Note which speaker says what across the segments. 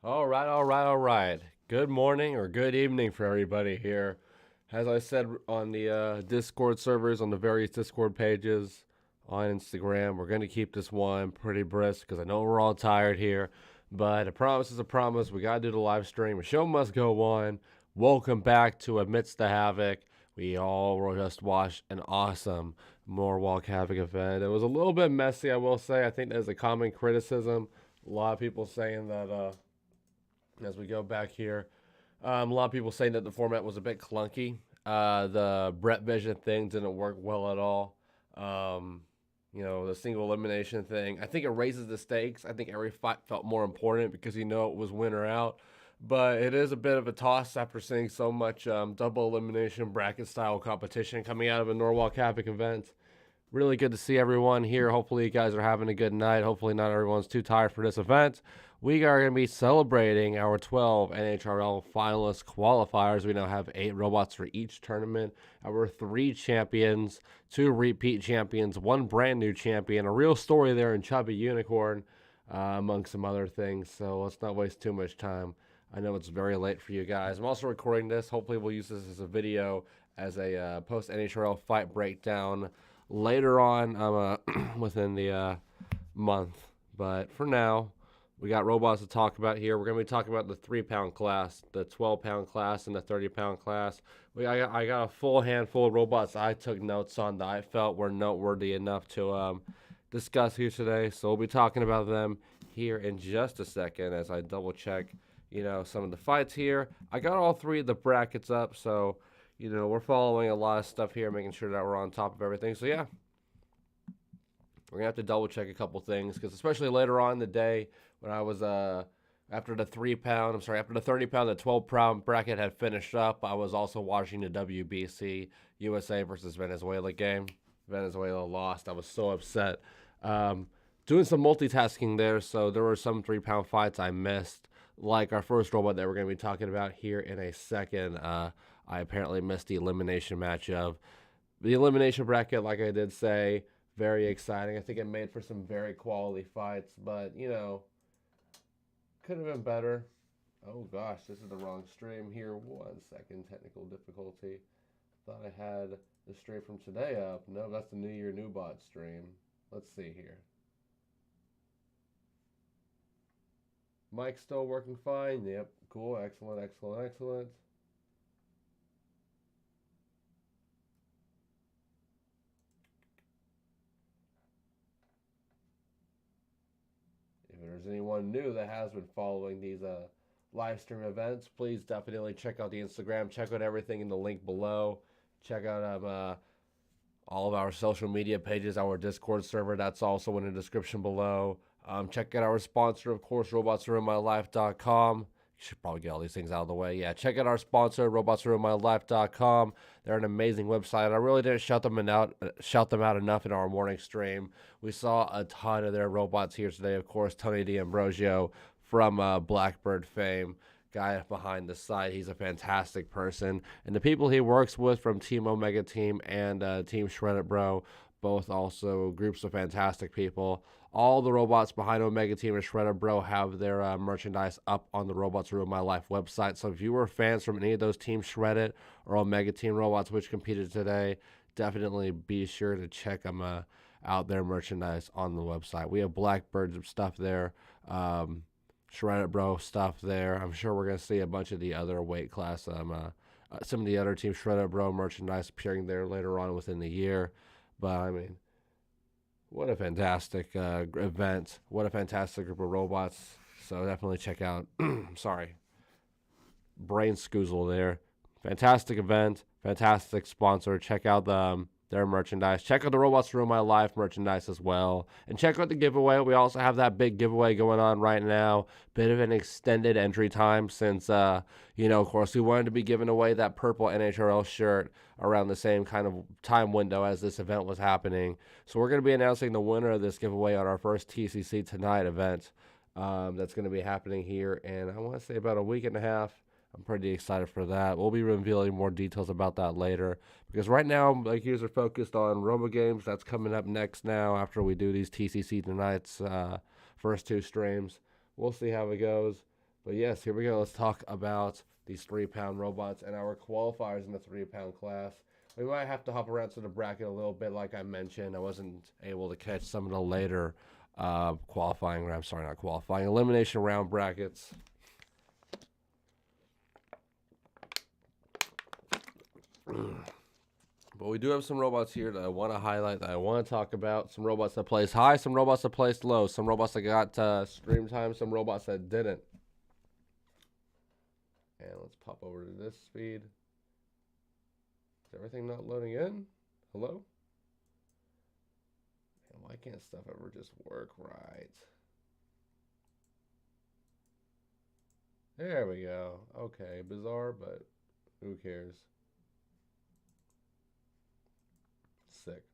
Speaker 1: All right. Good morning or good evening for everybody here. As I said on the Discord servers, on the various Discord pages, on Instagram, we're going to keep this one pretty brisk because I know we're all tired here. But a promise is a promise. We got to do the live stream. The show must go on. Welcome back to Amidst the Havoc. We all just watched an awesome NOWALK Havoc event. It was a little bit messy, I will say. I think there's a common criticism. A lot of people saying that as we go back here. A lot of people saying that the format was a bit clunky. The Brett Vision thing didn't work well at all. The single elimination thing. I think it raises the stakes. I think every fight felt more important because it was win or out. But it is a bit of a toss after seeing so much double elimination bracket style competition coming out of a NOWALK Havoc event. Really good to see everyone here. Hopefully you guys are having a good night. Hopefully not everyone's too tired for this event. We are going to be celebrating our 12 NHRL finalist qualifiers. We now have 8 robots for each tournament. Our 3 champions, 2 repeat champions, 1 brand new champion. A real story there in Chubby Unicorn, among some other things. So let's not waste too much time. I know it's very late for you guys. I'm also recording this. Hopefully we'll use this as a video, as a post-NHRL fight breakdown later on within the month. But for now, we got robots to talk about here. We're going to be talking about the 3-pound class, the 12-pound class, and the 30-pound class. I got a full handful of robots I took notes on that I felt were noteworthy enough to discuss here today. So we'll be talking about them here in just a second as I double-check, some of the fights here. I got all 3 of the brackets up, so we're following a lot of stuff here, making sure that we're on top of everything. So, yeah, we're going to have to double-check a couple things because especially later on in the day when I was after the 30-pound, the 12-pound bracket had finished up, I was also watching the WBC USA versus Venezuela game. Venezuela lost. I was so upset. Doing some multitasking there, so there were some 3-pound fights I missed, like our first robot that we're going to be talking about here in a second. I apparently missed the elimination match of the elimination bracket, like I did say. Very exciting. I think it made for some very quality fights, but, could have been better. Oh, gosh, this is the wrong stream here. 1 second, technical difficulty. Thought I had the stream from today up. No, that's the New Year New Bot stream. Let's see here. Mic's still working fine. Yep, cool, excellent. If there's anyone new that has been following these live stream events, please definitely check out the Instagram. Check out everything in the link below. Check out all of our social media pages, our Discord server. That's also in the description below. Check out our sponsor, of course, robotsruinmylife.com. You should probably get all these things out of the way. Yeah, check out our sponsor, robotsruinmylife.com. They're an amazing website. I really didn't shout them out enough in our morning stream. We saw a ton of their robots here today. Of course, Tony D'Ambrosio from Blackbird fame, guy behind the site. He's a fantastic person. And the people he works with from Team Omega Team and Team Shredded Bro, both also groups of fantastic people. All the robots behind Omega Team and Shredder Bro have their merchandise up on the Robots Ruin My Life website. So if you were fans from any of those Team Shredded or Omega Team robots which competed today, definitely be sure to check them out, their merchandise on the website. We have Blackbird stuff there, Shredded Bro stuff there. I'm sure we're going to see a bunch of the other weight class, some of the other Team Shredded Bro merchandise appearing there later on within the year. But, I mean, what a fantastic event. What a fantastic group of robots. So definitely check out, brain scoozle there. Fantastic event. Fantastic sponsor. Check out their merchandise. Check out the Robots Ruin My Life merchandise as well. And check out the giveaway. We also have that big giveaway going on right now. Bit of an extended entry time since, of course, we wanted to be giving away that purple NHRL shirt around the same kind of time window as this event was happening. So we're going to be announcing the winner of this giveaway on our first TCC Tonight event that's going to be happening here in, I want to say, about a week and a half. I'm pretty excited for that. We'll be revealing more details about that later because right now, my users are focused on Robo Games. That's coming up next now after we do these TCC Tonight's first 2 streams. We'll see how it goes. But yes, here we go. Let's talk about these 3-pound robots and our qualifiers in the 3-pound class. We might have to hop around to the bracket a little bit, like I mentioned. I wasn't able to catch some of the later elimination round brackets. But we do have some robots here that I want to highlight, that I want to talk about. Some robots that placed high, some robots that placed low, some robots that got stream time, some robots that didn't. And let's pop over to this speed. Is everything not loading in? Hello? Man, why can't stuff ever just work right? There we go. Okay, bizarre, but who cares? Sick.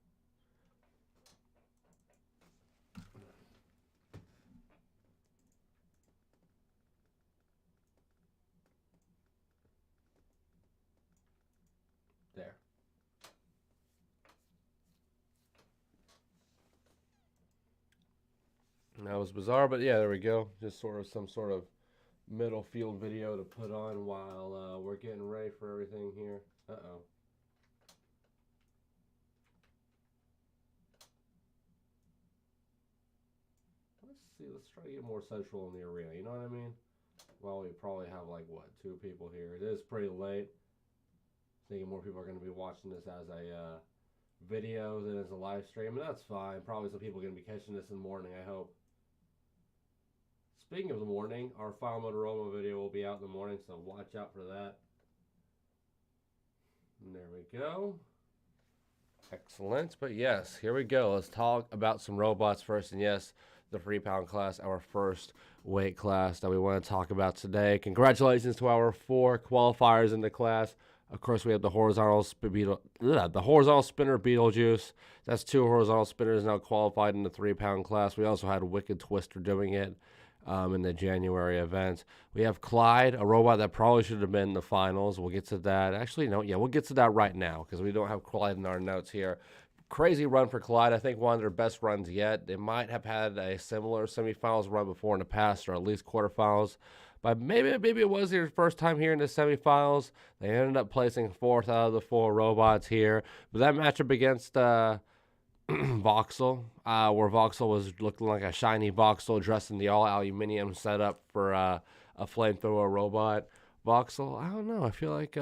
Speaker 1: There. That was bizarre, but yeah, there we go. Just sort of some sort of middle field video to put on while we're getting ready for everything here. Uh-oh. Let's try to get more central in the arena, you know what I mean? Well, we probably have like, what, 2 people here. It is pretty late. Thinking more people are going to be watching this as a video than as a live stream, and that's fine. Probably some people are going to be catching this in the morning, I hope. Speaking of the morning, our final Motorola video will be out in the morning, so watch out for that. And there we go. Excellent. But yes, here we go. Let's talk about some robots first. And yes, the 3-pound class, our first weight class that we want to talk about today. Congratulations to our 4 qualifiers in the class. Of course, we have the horizontal spinner Beetlejuice. That's 2 horizontal spinners now qualified in the 3-pound class. We also had Wicked Twister doing it in the January event. We have Clyde, a robot that probably should have been in the finals. We'll get to that. Actually, no, yeah, we'll get to that right now because we don't have Clyde in our notes here. Crazy run for Clyde. I think one of their best runs yet. They might have had a similar semifinals run before in the past, or at least quarterfinals. But maybe it was their first time here in the semifinals. They ended up placing 4th out of the 4 robots here. But that matchup against Voxel, where Voxel was looking like a shiny Voxel dressed in the all-aluminum setup for a flamethrower robot. Voxel, I don't know. I feel like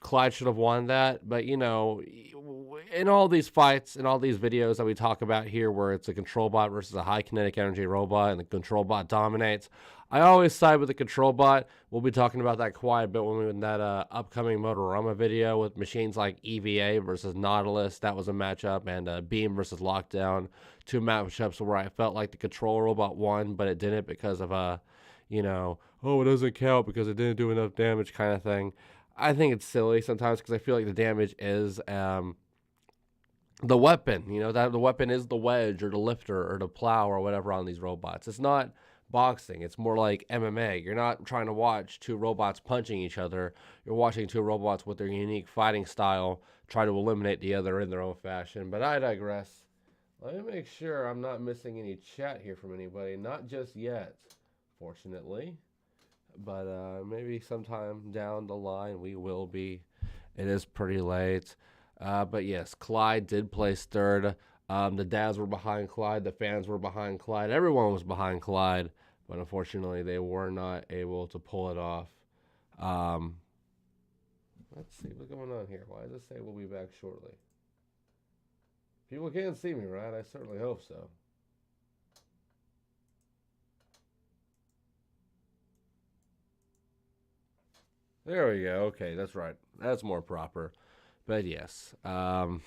Speaker 1: Clyde should have won that. But, you know, in all these fights, in all these videos that we talk about here where it's a control bot versus a high kinetic energy robot and the control bot dominates, I always side with the control bot. We'll be talking about that quite a bit when we in that upcoming Motorama video with machines like EVA versus Nautilus. That was a matchup, and Beam versus Lockdown. 2 matchups where I felt like the control robot won, but it didn't because of you know, oh, it doesn't count because it didn't do enough damage kind of thing. I think it's silly sometimes because I feel like the damage is the weapon. You know, that the weapon is the wedge or the lifter or the plow or whatever on these robots. It's not boxing. It's more like MMA. You're not trying to watch 2 robots punching each other. You're watching 2 robots with their unique fighting style try to eliminate the other in their own fashion. But I digress. Let me make sure I'm not missing any chat here from anybody. Not just yet, fortunately. But maybe sometime down the line we will be. It is pretty late. But yes, Clyde did place 3rd. The dads were behind Clyde. The fans were behind Clyde. Everyone was behind Clyde. But unfortunately, they were not able to pull it off. Let's see what's going on here. Why does it say we'll be back shortly? People can't see me, right? I certainly hope so. There we go. Okay, that's right. That's more proper. But yes. So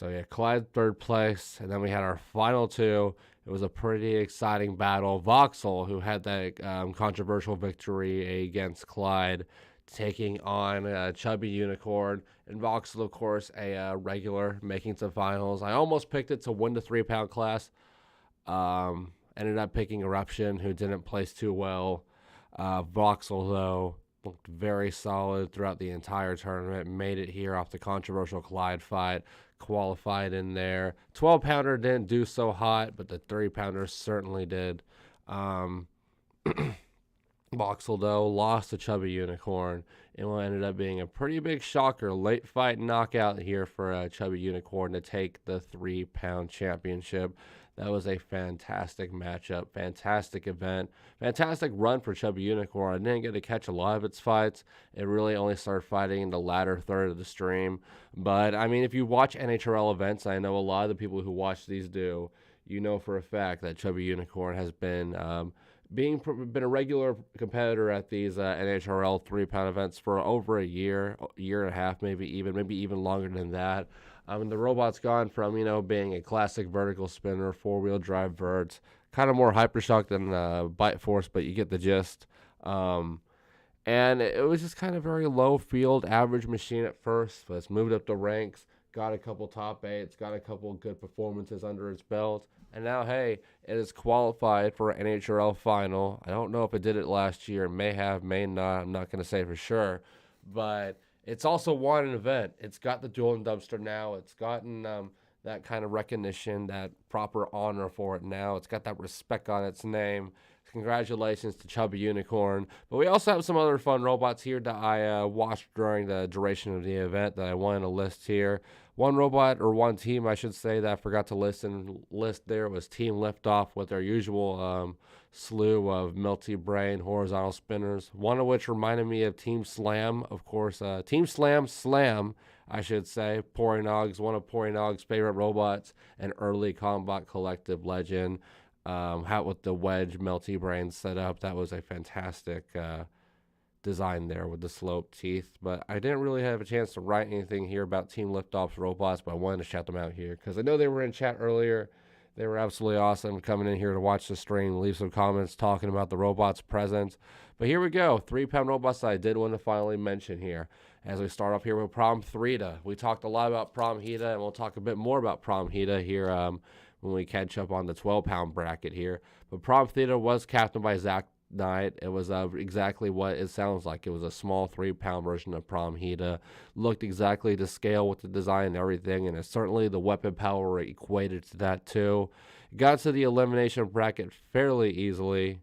Speaker 1: yeah, Clyde 3rd place, and then we had our final 2. It was a pretty exciting battle. Voxel, who had that controversial victory against Clyde, taking on Chubby Unicorn, and Voxel, of course, a regular, making some finals. I almost picked it to win the 3-pound class. Ended up picking Eruption, who didn't place too well. Voxel, though, looked very solid throughout the entire tournament. Made it here off the controversial Clyde fight. Qualified in there. 12-pounder didn't do so hot, but the 3-pounder certainly did. Boxel, though, lost to Chubby Unicorn in what ended up being a pretty big shocker. Late fight knockout here for Chubby Unicorn to take the 3-pound championship. That was a fantastic matchup, fantastic event, fantastic run for Chubby Unicorn. I didn't get to catch a lot of its fights. It really only started fighting in the latter third of the stream. But, I mean, if you watch NHRL events, I know a lot of the people who watch these do, you know for a fact that Chubby Unicorn has been been a regular competitor at these NHRL 3-pound events for over a year and a half, maybe even longer than that. The robot's gone from, being a classic vertical spinner, 4-wheel drive verts, kind of more hypershock than bite force, but you get the gist. And it was just kind of very low field, average machine at first, but it's moved up the ranks, got a couple top 8s, got a couple good performances under its belt. And now, hey, it is qualified for an NHRL final. I don't know if it did it last year. May have, may not. I'm not going to say for sure. But it's also won an event. It's got the dual dumpster now. It's gotten that kind of recognition, that proper honor for it now. It's got that respect on its name. Congratulations to Chubby Unicorn. But we also have some other fun robots here that I watched during the duration of the event that I wanted to list here. One robot, or one team, I should say, that I forgot to list there was Team Liftoff with their usual slew of multi-brain horizontal spinners, one of which reminded me of Team Slam, of course. Team Slam, I should say. Porinogg's, one of Porinogg's favorite robots, an early Combot collective legend. Hat with the wedge multi-brain setup. That was a fantastic design there with the sloped teeth. But I didn't really have a chance to write anything here about Team Liftoff's robots, but I wanted to shout them out here because I know they were in chat earlier. They were absolutely awesome coming in here to watch the stream, leave some comments talking about the robots present. But here we go, 3-pound robots that I did want to finally mention here. As we start off here with Prom Theta. We talked a lot about Prom Theta, and we'll talk a bit more about Prom Theta here when we catch up on the 12-pound bracket here. But Prom Theta was captained by Zach Knight. It was exactly what it sounds like. It was a small 3-pound version of Prom Theta. Looked exactly to scale with the design and everything, and certainly the weapon power equated to that too. Got to the elimination bracket fairly easily.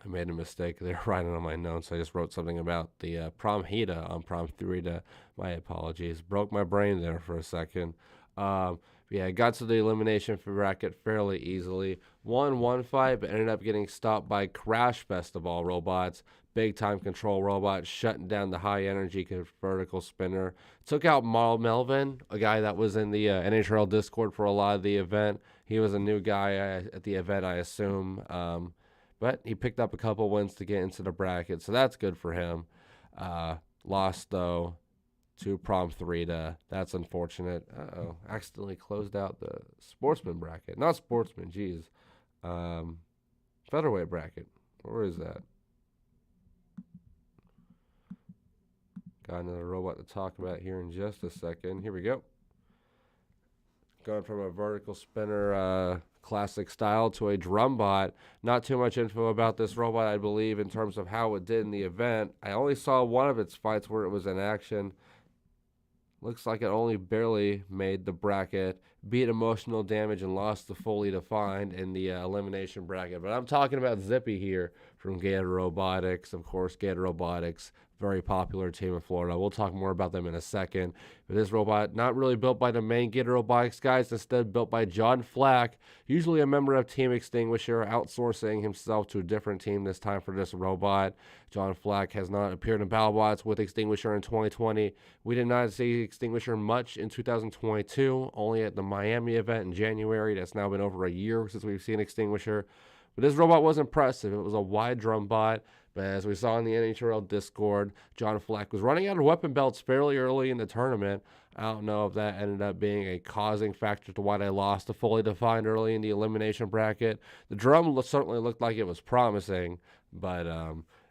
Speaker 1: I made a mistake there writing on my notes. I just wrote something about the Prom Theta on Prom Theta. My apologies. Broke my brain there for a second. Yeah, got to the elimination bracket fairly easily. Won one fight, but ended up getting stopped by Crash Best of all robots. Big time control robot, shutting down the high energy vertical spinner. Took out Melvin, a guy that was in the NHRL Discord for a lot of the event. He was a new guy at the event, I assume. But he picked up a couple wins to get into the bracket, so that's good for him. Lost, though, to Prom Theta. That's unfortunate. Uh-oh. Accidentally closed out the sportsman bracket. Not sportsman, geez. Featherweight bracket. Where is that? Got another robot to talk about here in just a second. Here we go. Going from a vertical spinner classic style to a drum bot. Not too much info about this robot, I believe, in terms of how it did in the event. I only saw one of its fights where it was in action. Looks like it only barely made the bracket, beat emotional damage, and lost to Fully Defined in the elimination bracket. But I'm talking about Zippy here from Gator Robotics. Of course, Gator Robotics, very popular team in Florida. We'll talk more about them in a second. But this robot, not really built by the main Gator Robotics guys, instead built by John Flack, usually a member of Team Extinguisher, outsourcing himself to a different team this time for this robot. John Flack has not appeared in BattleBots with Extinguisher in 2020. We did not see Extinguisher much in 2022, only at the Miami event in January. That's now been over a year since we've seen Extinguisher. But this robot was impressive. It was a wide drum bot. But as we saw in the NHRL Discord, John Flack was running out of weapon belts fairly early in the tournament. I don't know if that ended up being a causing factor to why they lost to Fully Defined early in the elimination bracket. The drum certainly looked like it was promising, but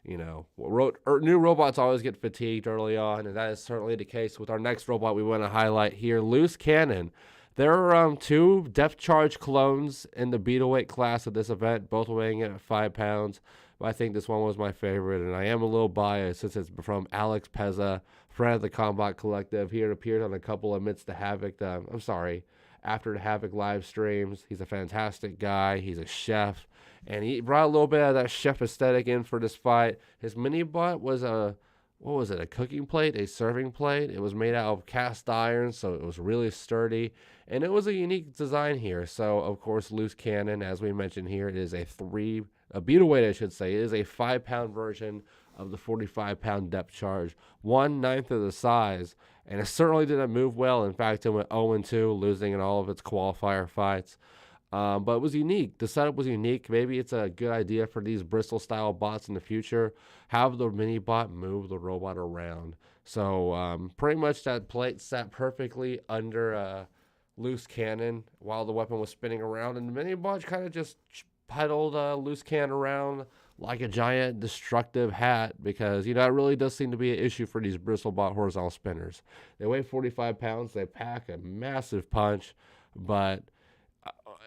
Speaker 1: new robots always get fatigued early on, and that is certainly the case with our next robot we want to highlight here, Loose Cannon. There are two depth charge clones in the Beetleweight class of this event, both weighing in at 5 pounds. But I think this one was my favorite, and I am a little biased since it's from Alex Pezza, friend of the Combot Collective. He had appeared on a couple of AMIDST THE HAVOC. after the Havoc live streams. He's a fantastic guy. He's a chef, and he brought a little bit of that chef aesthetic in for this fight. His mini bot was a cooking plate, a serving plate. It was made out of cast iron, so it was really sturdy, and it was a unique design here. So, of course, loose cannon, as we mentioned here, it is a beetle weight, I should say. It is a 5-pound version of the 45-pound depth charge, 1/9 of the size, and it certainly didn't move well. In fact, it went 0-2, losing in all of its qualifier fights. But it was unique. The setup was unique. Maybe it's a good idea for these Bristol-style bots in the future. Have the mini bot move the robot around. So pretty much that plate sat perfectly under loose cannon while the weapon was spinning around, and the mini bot kind of just pedaled loose cannon around like a giant destructive hat, because, it really does seem to be an issue for these Bristol-bot horizontal spinners. They weigh 45 pounds. They pack a massive punch, but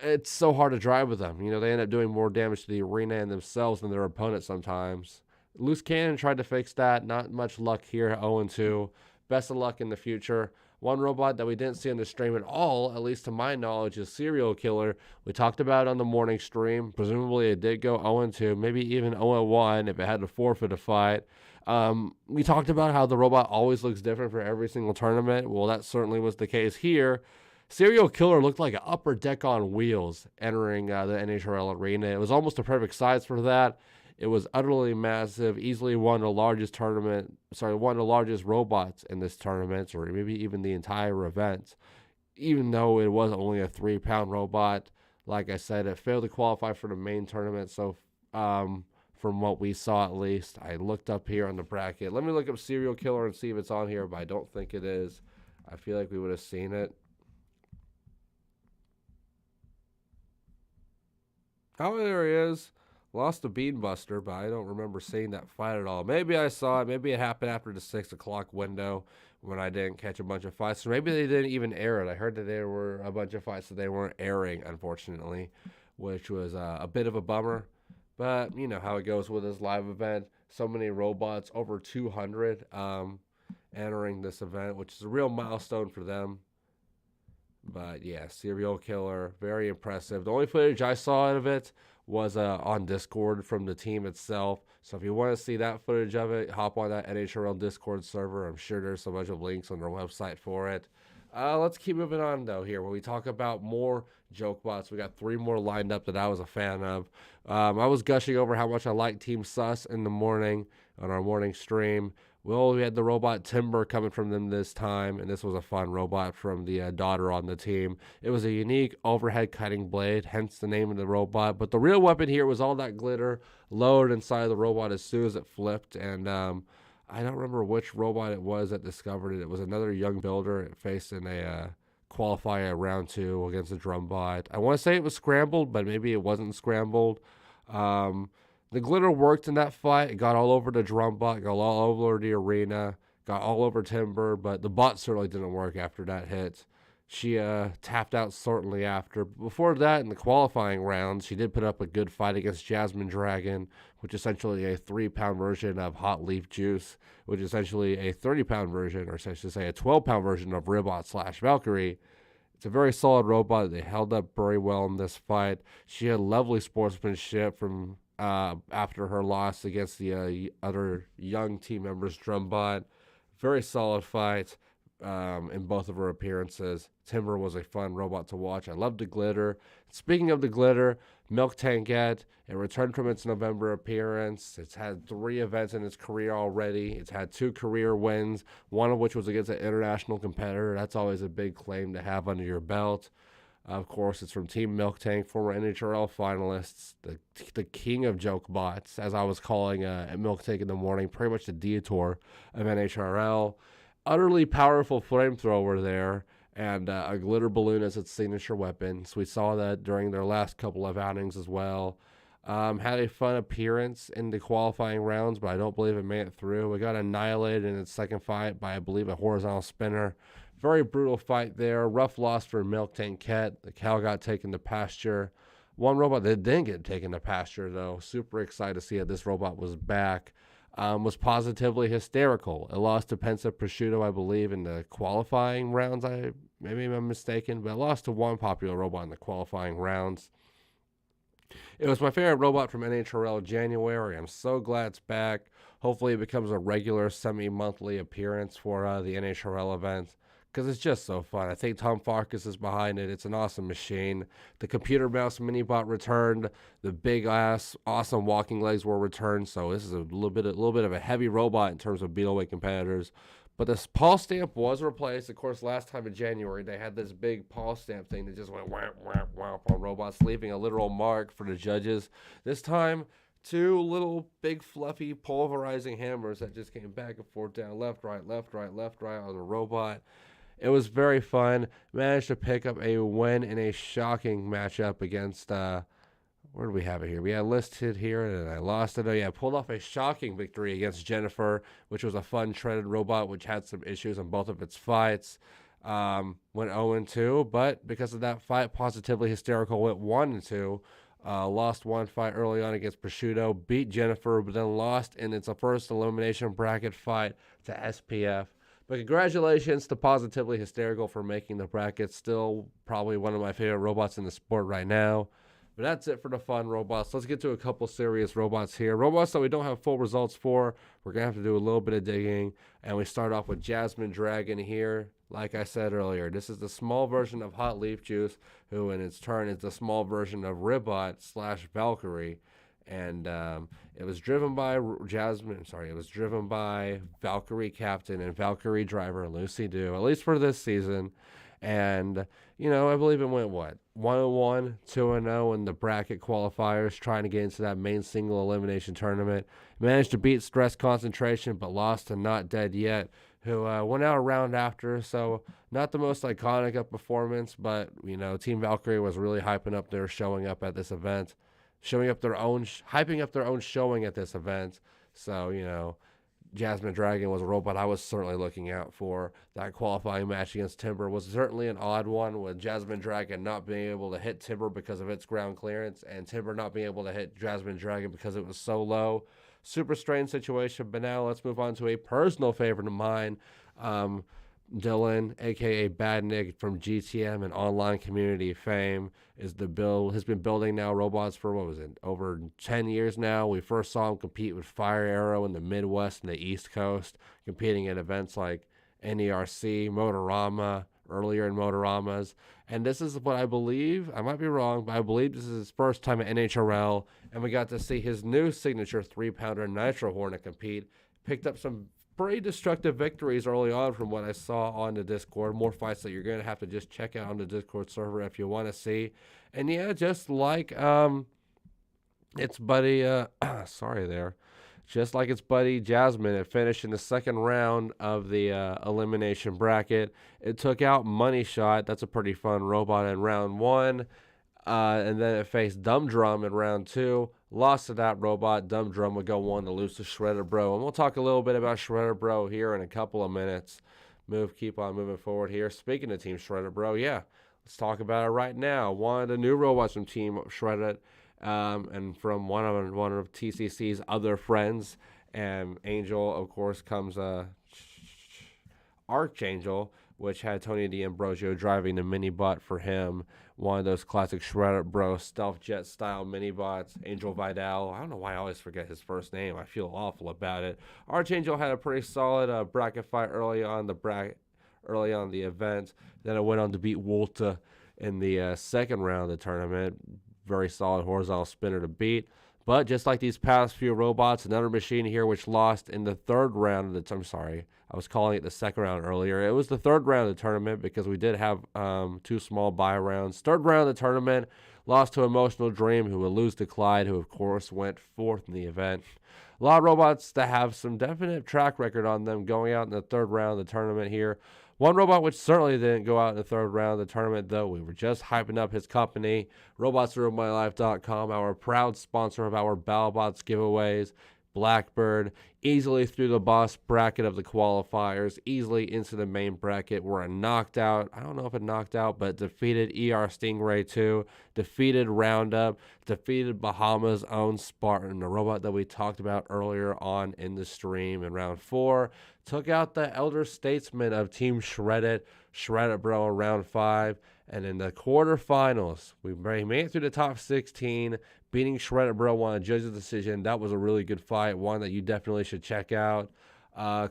Speaker 1: it's so hard to drive with them. They end up doing more damage to the arena and themselves than their opponent sometimes. Loose cannon tried to fix that. Not much luck here, 0-2. Best of luck in the future. One robot that we didn't see on the stream at all, at least to my knowledge, is Serial Killer. We talked about it on the morning stream. Presumably it did go 0-2, maybe even 0-1 if it had to forfeit a fight. We talked about how the robot always looks different for every single tournament. Well, that certainly was the case here. Serial Killer looked like an upper deck on wheels entering the NHRL arena. It was almost a perfect size for that. It was utterly massive, easily one of the largest robots in this tournament, or maybe even the entire event. Even though it was only a 3-pound robot, like I said, it failed to qualify for the main tournament. So, from what we saw at least, I looked up here on the bracket. Let me look up Serial Killer and see if it's on here, but I don't think it is. I feel like we would have seen it. Oh, there he is. Lost to Beanbuster, but I don't remember seeing that fight at all. Maybe I saw it. Maybe it happened after the 6 o'clock window when I didn't catch a bunch of fights. Or maybe they didn't even air it. I heard that there were a bunch of fights that they weren't airing, unfortunately, which was a bit of a bummer. But you know how it goes with this live event. So many robots, over 200 entering this event, which is a real milestone for them. But yeah, Serial Killer, very impressive. The only footage I saw of it was on Discord from the team itself. So if you want to see that footage of it, hop on that NHRL Discord server. I'm sure there's a bunch of links on their website for it. Let's keep moving on, though, here. When we talk about more joke bots, we got 3 more lined up that I was a fan of. I was gushing over how much I liked Team Sus in the morning on our morning stream. Well, we had the robot Timber coming from them this time, and this was a fun robot from the daughter on the team. It was a unique overhead cutting blade, hence the name of the robot. But the real weapon here was all that glitter lowered inside of the robot as soon as it flipped. And I don't remember which robot it was that discovered it. It was another young builder. It faced in a qualifier round 2 against a drum bot. I want to say it was scrambled, but maybe it wasn't scrambled. The glitter worked in that fight. It got all over the drum bot, got all over the arena, got all over Timber, but the bot certainly didn't work after that hit. She tapped out shortly after. Before that, in the qualifying rounds, she did put up a good fight against Jasmine Dragon, which is essentially a 3-pound version of Hot Leaf Juice, which is essentially a 30-pound version, or I should say a 12-pound version of Ribot/Valkyrie. It's a very solid robot. They held up very well in this fight. She had lovely sportsmanship from after her loss against the other young team members, Drumbot. Very solid fight in both of her appearances. Timber was a fun robot to watch. I loved the glitter. Speaking of the glitter, Milk Tankette, it returned from its November appearance. It's had 3 events in its career already. It's had 2 career wins, one of which was against an international competitor. That's always a big claim to have under your belt. Of course, it's from Team Milk Tank, former NHRL finalists, the king of joke bots, as I was calling Milk Tank in the morning, pretty much the detour of NHRL. Utterly powerful flamethrower there, and a glitter balloon as its signature weapon. So we saw that during their last couple of outings as well. Had a fun appearance in the qualifying rounds, but I don't believe it made it through. It got annihilated in its second fight by, I believe, a horizontal spinner. Very brutal fight there. Rough loss for Milk Tankette. The cow got taken to pasture. One robot that didn't get taken to pasture, though. Super excited to see that this robot was back. was positively hysterical. It lost to Pensa Prosciutto, I believe, in the qualifying rounds. Maybe I'm mistaken, but it lost to one popular robot in the qualifying rounds. It was my favorite robot from NHRL January. I'm so glad it's back. Hopefully it becomes a regular semi-monthly appearance for the NHRL events, because it's just so fun. I think Tom Farkas is behind it. It's an awesome machine. The computer mouse mini-bot returned. The big-ass, awesome walking legs were returned. So this is a little bit of a heavy robot in terms of Beetleweight competitors. But this paw stamp was replaced. Of course, last time in January, they had this big paw stamp thing that just went whap, whap, whap on robots, leaving a literal mark for the judges. This time, two little big fluffy pulverizing hammers that just came back and forth down left, right, left, right, left, right on the robot. It was very fun. Managed to pick up a win in a shocking matchup against, where do we have it here? We had listed here, and I lost it. Oh, yeah, pulled off a shocking victory against Jennifer, which was a fun treaded robot, which had some issues in both of its fights. Went 0-2, but because of that fight, positively hysterical went 1-2. Lost one fight early on against Prosciutto, beat Jennifer, but then lost in its first elimination bracket fight to SPF. But congratulations to Positively Hysterical for making the bracket. Still probably one of my favorite robots in the sport right now. But that's it for the fun robots. Let's get to a couple serious robots here. Robots that we don't have full results for. We're going to have to do a little bit of digging. And we start off with Jasmine Dragon here. Like I said earlier, this is the small version of Hot Leaf Juice, who in its turn is the small version of Ribot / Valkyrie. And it was driven by it was driven by Valkyrie captain and Valkyrie driver Lucy Dew, at least for this season. And, you know, I believe it went, 1-1, 2-0 in the bracket qualifiers, trying to get into that main single elimination tournament. Managed to beat Stress Concentration, but lost to Not Dead Yet, who went out a round after. So not the most iconic of performance, but, you know, Team Valkyrie was really hyping up their showing up at this event. Hyping up their own showing at this event. So, you know, Jasmine Dragon was a robot I was certainly looking out for. That qualifying match against Timber was certainly an odd one, with Jasmine Dragon not being able to hit Timber because of its ground clearance, and Timber not being able to hit Jasmine Dragon because it was so low. Super strange situation, but now let's move on to a personal favorite of mine. Dylan, aka Bad Nick from GTM and online community fame, has been building now robots for over 10 years now. We first saw him compete with Fire Arrow in the Midwest and the East Coast, competing in events like NERC, Motorama, earlier in Motoramas. And this is what I believe, I might be wrong, but I believe this is his first time at NHRL, and we got to see his new signature 3-pounder Nitro Hornet compete. Picked up some pretty destructive victories early on from what I saw on the Discord. More fights that you're going to have to just check out on the Discord server if you want to see. And yeah, just like its buddy, just like its buddy Jasmine, it finished in the second round of the elimination bracket. It took out Money Shot. That's a pretty fun robot in round 1. And then it faced Dumb Drum in round 2. Lost to that robot. Dumb Drum would go on to lose to Shredder Bro. And we'll talk a little bit about Shredder Bro here in a couple of minutes. Keep on moving forward here. Speaking of Team Shredder Bro, yeah, let's talk about it right now. One of the new robots from Team Shredder, and from one of TCC's other friends. And Angel, of course, comes Archangel, which had Tony D'Ambrosio driving the mini-bot for him. One of those classic Shredder Bro stealth jet style mini-bots. Angel Vidal. I don't know why I always forget his first name. I feel awful about it. Archangel had a pretty solid bracket fight early on the event. Then it went on to beat Wolta in the second round of the tournament. Very solid horizontal spinner to beat. But just like these past few robots, another machine here which lost in the third round of the I'm sorry, I was calling it the second round earlier. It was the third round of the tournament because we did have 2 small bye rounds. Third round of the tournament, lost to Emotional Dream, who would lose to Clyde, who of course went 4th in the event. A lot of robots that have some definite track record on them going out in the third round of the tournament here. One robot which certainly didn't go out in the third round of the tournament, though. We were just hyping up his company, RobotsRuinMyLife.com, our proud sponsor of our BattleBots giveaways. Blackbird, easily through the boss bracket of the qualifiers, easily into the main bracket. Were a knocked out, I don't know if it knocked out, but defeated ER Stingray 2, defeated Roundup, defeated Bahamas' own Spartan, the robot that we talked about earlier on in the stream in round 4. Took out the Elder Statesman of Team Shreddit Bro in round 5. And in the quarterfinals, we made it through the top 16, beating Shreddit Bro on a judge's decision. That was a really good fight, one that you definitely should check out.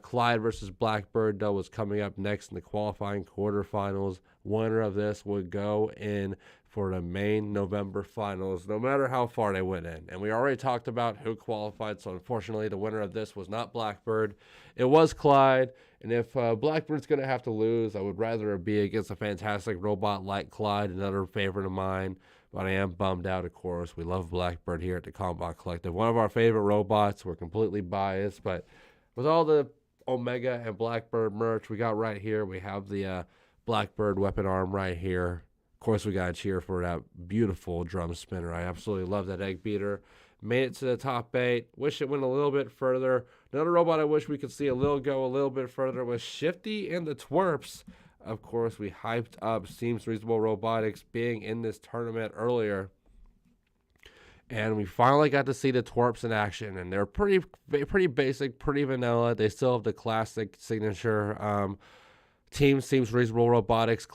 Speaker 1: Clyde versus Blackbird, though, was coming up next in the qualifying quarterfinals. Winner of this would go in for the main November finals, no matter how far they went in. And we already talked about who qualified, so unfortunately the winner of this was not Blackbird. It was Clyde. And if Blackbird's going to have to lose, I would rather it be against a fantastic robot like Clyde, another favorite of mine. But I am bummed out, of course. We love Blackbird here at the Combot Collective. One of our favorite robots. We're completely biased. But with all the Omega and Blackbird merch we got right here, we have the Blackbird weapon arm right here. Of course, we got to cheer for that beautiful drum spinner. I absolutely love that egg beater. Made it to the top 8. Wish it went a little bit further. Another robot I wish we could see go a little bit further was Shifty and the Twerps. Of course, we hyped up Seems Reasonable Robotics being in this tournament earlier. And we finally got to see the Twerps in action. And they're pretty basic, pretty vanilla. They still have the classic signature Team Seems Reasonable Robotics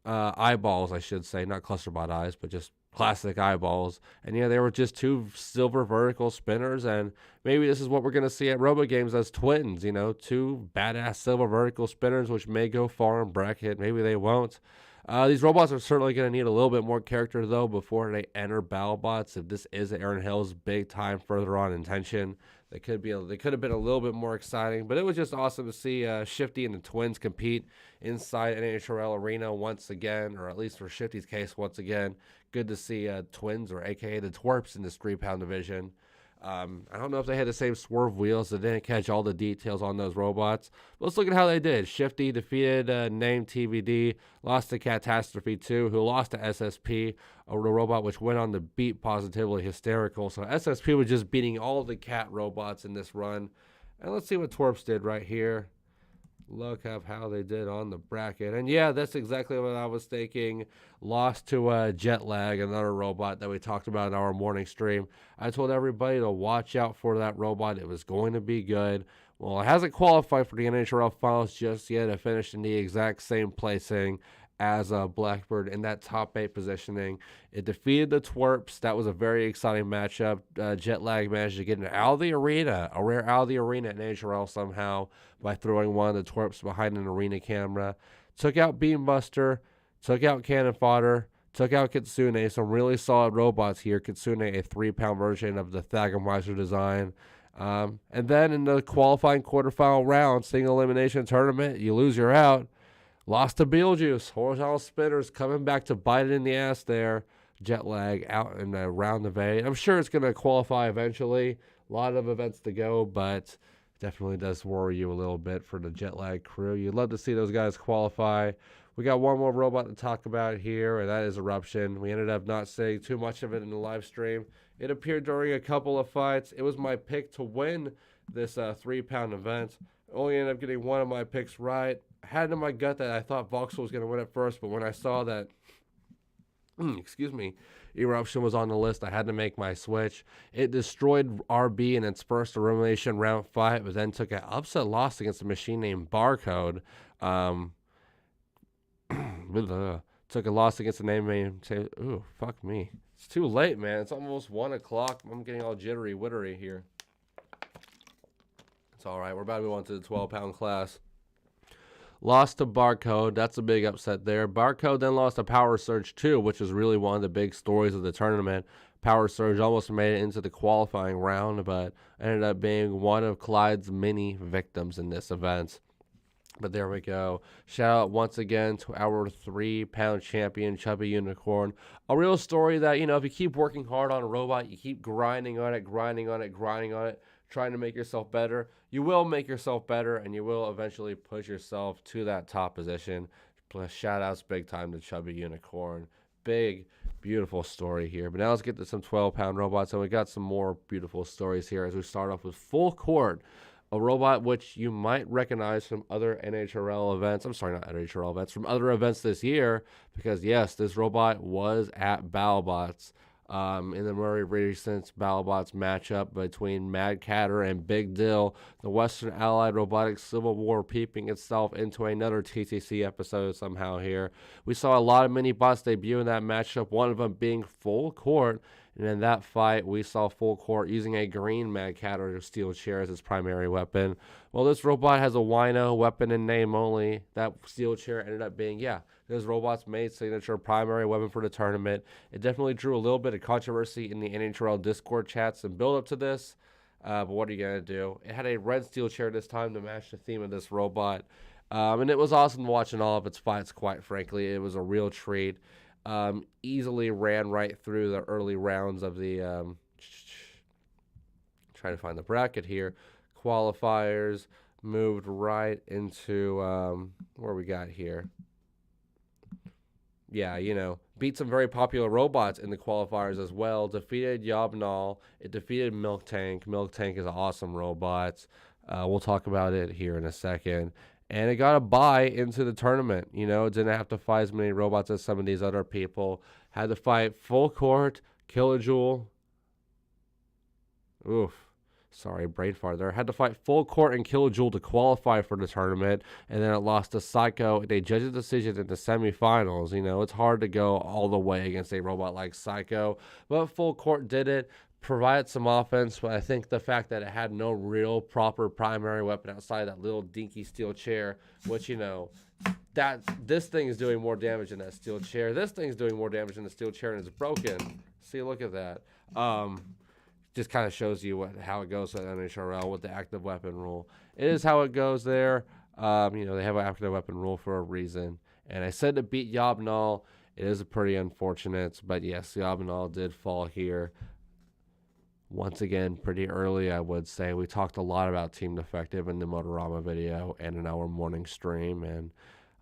Speaker 1: eyeballs, I should say. Not clusterbot eyes, but just classic eyeballs. And yeah, they were just 2 silver vertical spinners, and maybe this is what we're going to see at Robo Games as twins, 2 badass silver vertical spinners, which may go far in bracket. Maybe they won't. These robots are certainly going to need a little bit more character, though, before they enter BattleBots. If this is Aaron Hill's big time further on intention, they could have been a little bit more exciting. But it was just awesome to see Shifty and the twins compete inside NHRL Arena once again, or at least for Shifty's case once again. Good to see twins, or a.k.a. the Twerps, in this 3-pound division. I don't know if they had the same swerve wheels. So they didn't catch all the details on those robots. But let's look at how they did. Shifty defeated Name TVD, lost to Catastrophe 2, who lost to SSP, a robot which went on to beat Positively Hysterical. So SSP was just beating all the cat robots in this run. And let's see what Twerps did right here. Look at how they did on the bracket. And yeah, that's exactly what I was thinking. Lost to Jet Lag, another robot that we talked about in our morning stream. I told everybody to watch out for that robot. It was going to be good. Well, it hasn't qualified for the NHRL finals just yet. It finished in the exact same placing as Blackbird in that top 8 positioning. It defeated the Twerps. That was a very exciting matchup. Jet Lag managed to get it out of the arena, a rare out of the arena at NHRL somehow by throwing one of the Twerps behind an arena camera. Took out Beambuster, took out Cannon Fodder, took out Kitsune. Some really solid robots here. Kitsune, a 3-pound version of the Thagomizer design. And then in the qualifying quarterfinal round, single elimination tournament, you lose, you're out. Lost to Beetlejuice. Horizontal spinners coming back to bite it in the ass there. Jet Lag out in the round of 8. I'm sure it's going to qualify eventually. A lot of events to go, but definitely does worry you a little bit for the Jet Lag crew. You'd love to see those guys qualify. We got one more robot to talk about here, and that is Eruption. We ended up not saying too much of it in the live stream. It appeared during a couple of fights. It was my pick to win this 3-pound event. Only ended up getting one of my picks right. I had it in my gut that I thought Voxel was going to win it first, but when I saw that, Eruption was on the list, I had to make my switch. It destroyed RB in its first elimination round 5, but then took an upset loss against a machine named Barcode. Took a loss against a name named, ooh, fuck me. It's too late, man. It's almost 1 o'clock. I'm getting all jittery-wittery here. It's all right. We're about to move on to the 12-pound class. Lost to Barcode. That's a big upset there. Barcode then lost to Power Surge 2, which is really one of the big stories of the tournament. Power Surge almost made it into the qualifying round, but ended up being one of Clyde's many victims in this event. But there we go. Shout out once again to our 3-pound champion, Chubby Unicorn. A real story that, if you keep working hard on a robot, you keep grinding on it, trying to make yourself better, you will make yourself better, and you will eventually push yourself to that top position. Plus, shout outs big time to Chubby Unicorn. Big Beautiful story here. But now let's get to some 12-pound robots, and we got some more beautiful stories here as we start off with Full Court, a robot which you might recognize from other NHRL events. I'm sorry, not NHRL events, from other events this year, because yes, this robot was at BattleBots. In the very recent BattleBots matchup between Mad Catter and Big Dill, the Western Allied Robotics Civil War peeping itself into another TCC episode somehow here. We saw a lot of mini bots debut in that matchup, one of them being Full Court. And in that fight, we saw Full Court using a green Mad Catter steel chair as its primary weapon. Well, this robot has a wino weapon in name only. That steel chair ended up being, this robot's made signature primary weapon for the tournament. It definitely drew a little bit of controversy in the NHRL Discord chats and build up to this. But what are you going to do? It had a red steel chair this time to match the theme of this robot. And it was awesome watching all of its fights, quite frankly. It was a real treat. Easily ran right through the early rounds of the trying to find the bracket here, qualifiers, moved right into where we got here. Beat some very popular robots in the qualifiers as well. Defeated Yobnal. It defeated Milk Tank. Milk Tank is an awesome robot. We'll talk about it here in a second. And it got a bye into the tournament. It didn't have to fight as many robots as some of these other people. Had to fight Full Court, Killajoule. Sorry, brain fart there. Had to fight Full Court and Killajoule to qualify for the tournament. And then it lost to Psycho in a judge's decision in the semifinals. It's hard to go all the way against a robot like Psycho. But Full Court did it. Provided some offense, but I think the fact that it had no real proper primary weapon outside that little dinky steel chair, which this thing is doing more damage than that steel chair. This thing's doing more damage than the steel chair, and it's broken. See, look at that. Just kind of shows you how it goes at NHRL with the active weapon rule. It is how it goes there. They have an active weapon rule for a reason. And I said to beat Yobnal. It is pretty unfortunate, but yes, Yobnal did fall here. Once again, pretty early, I would say. We talked a lot about Team Defective in the Motorama video and in our morning stream. And,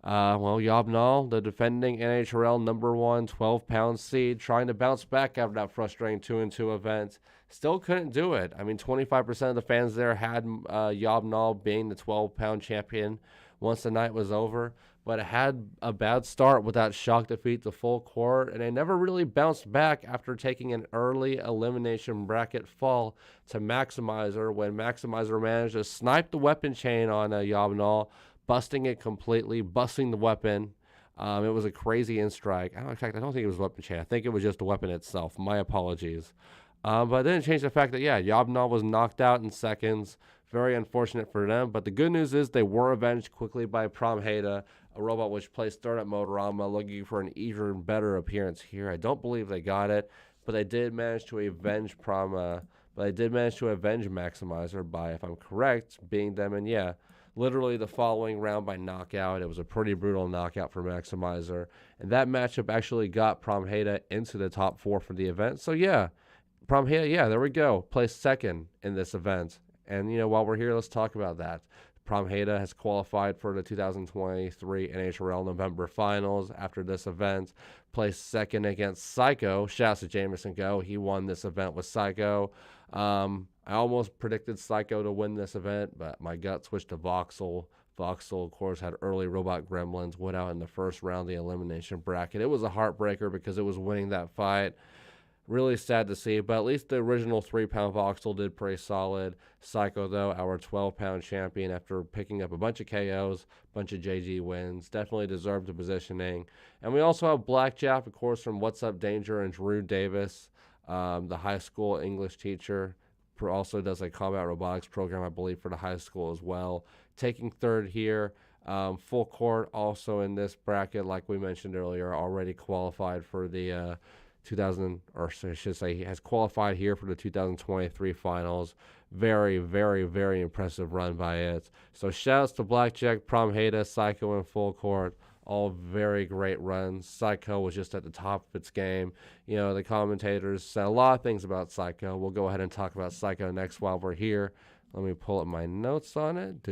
Speaker 1: Yobnal, the defending NHRL number 1 12-pound seed, trying to bounce back after that frustrating 2-2 event. Still couldn't do it. 25% of the fans there had Yobnal being the 12-pound champion once the night was over. But it had a bad start with that shock defeat to Full Court, and they never really bounced back after taking an early elimination bracket fall to Maximizer when Maximizer managed to snipe the weapon chain on Yobnal, busting it completely, busting the weapon. It was a crazy in-strike. In fact, I don't think it was a weapon chain. I think it was just the weapon itself. My apologies. But it didn't change the fact that, Yobnal was knocked out in seconds. Very unfortunate for them. But the good news is they were avenged quickly by Promheda, a robot which placed third at Motorama, looking for an even better appearance here. I don't believe they got it, but they did manage to avenge Maximizer by, if I'm correct, beating them. And literally the following round by knockout. It was a pretty brutal knockout for Maximizer. And that matchup actually got Promheda into the top 4 for the event. So Promheda, there we go. Placed second in this event. And, while we're here, let's talk about that. Promheda has qualified for the 2023 NHRL November Finals after this event. Placed second against Psycho. Shouts to Jameson Go. He won this event with Psycho. I almost predicted Psycho to win this event, but my gut switched to Voxel. Voxel, of course, had early Robot Gremlins, went out in the first round of the elimination bracket. It was a heartbreaker because it was winning that fight. Really sad to see, but at least the original 3-pound Voxel did pretty solid. Psycho, though, our 12-pound champion, after picking up a bunch of KOs, a bunch of JG wins, definitely deserved the positioning. And we also have Blackjack, of course, from What's Up Danger, and Drew Davis, the high school English teacher, also does a combat robotics program, I believe, for the high school as well. Taking third here. Full Court also in this bracket, like we mentioned earlier, already qualified for the has qualified here for the 2023 finals. Very, very, very impressive run by it. So shouts to Blackjack, Promheda, Psycho, and Full Court. All very great runs. Psycho was just at the top of its game. The commentators said a lot of things about Psycho. We'll go ahead and talk about Psycho next while we're here. Let me pull up my notes on it.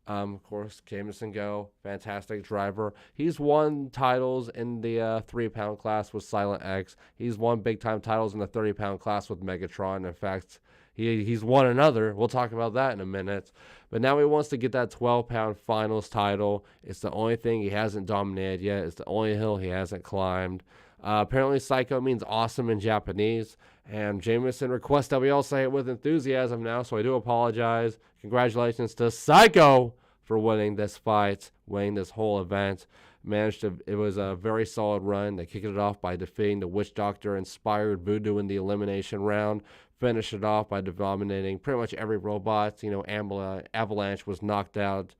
Speaker 1: Of course, Jamison Go, fantastic driver. He's won titles in the 3-pound class with Silent X. He's won big time titles in the 30-pound class with Megatron. In fact, he's won another. We'll talk about that in a minute. But now he wants to get that 12-pound finals title. It's the only thing he hasn't dominated yet. It's the only hill he hasn't climbed. Apparently, Psycho means awesome in Japanese. And Jameson requests that we all say it with enthusiasm now, so I do apologize. Congratulations to Psycho for winning this fight, winning this whole event. It was a very solid run. They kicked it off by defeating the Witch Doctor inspired Voodoo in the elimination round. Finished it off by dominating pretty much every robot. Avalanche was knocked out.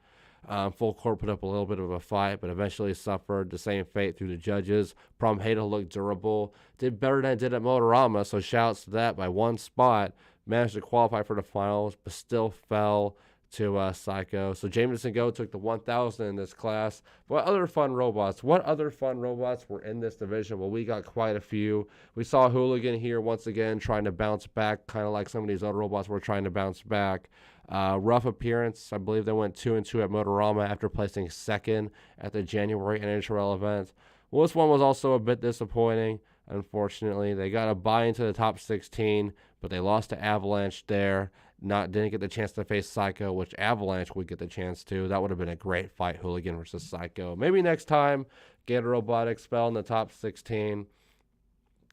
Speaker 1: Full Court put up a little bit of a fight, but eventually suffered the same fate through the judges. Promheta looked durable. Did better than it did at Motorama, so shouts to that by one spot. Managed to qualify for the finals, but still fell to Psycho. So Jameson Go took the 1,000 in this class. What other fun robots were in this division? Well, we got quite a few. We saw Hooligan here once again trying to bounce back, kind of like some of these other robots were trying to bounce back. Rough appearance. I believe they went 2-2 at Motorama after placing second at the January NHRL event. Well, this one was also a bit disappointing. Unfortunately, they got a bye into the top 16, but they lost to Avalanche there. Didn't get the chance to face Psycho, which Avalanche would get the chance to. That would have been a great fight, Hooligan versus Psycho. Maybe next time, get a robot expelled in the top 16.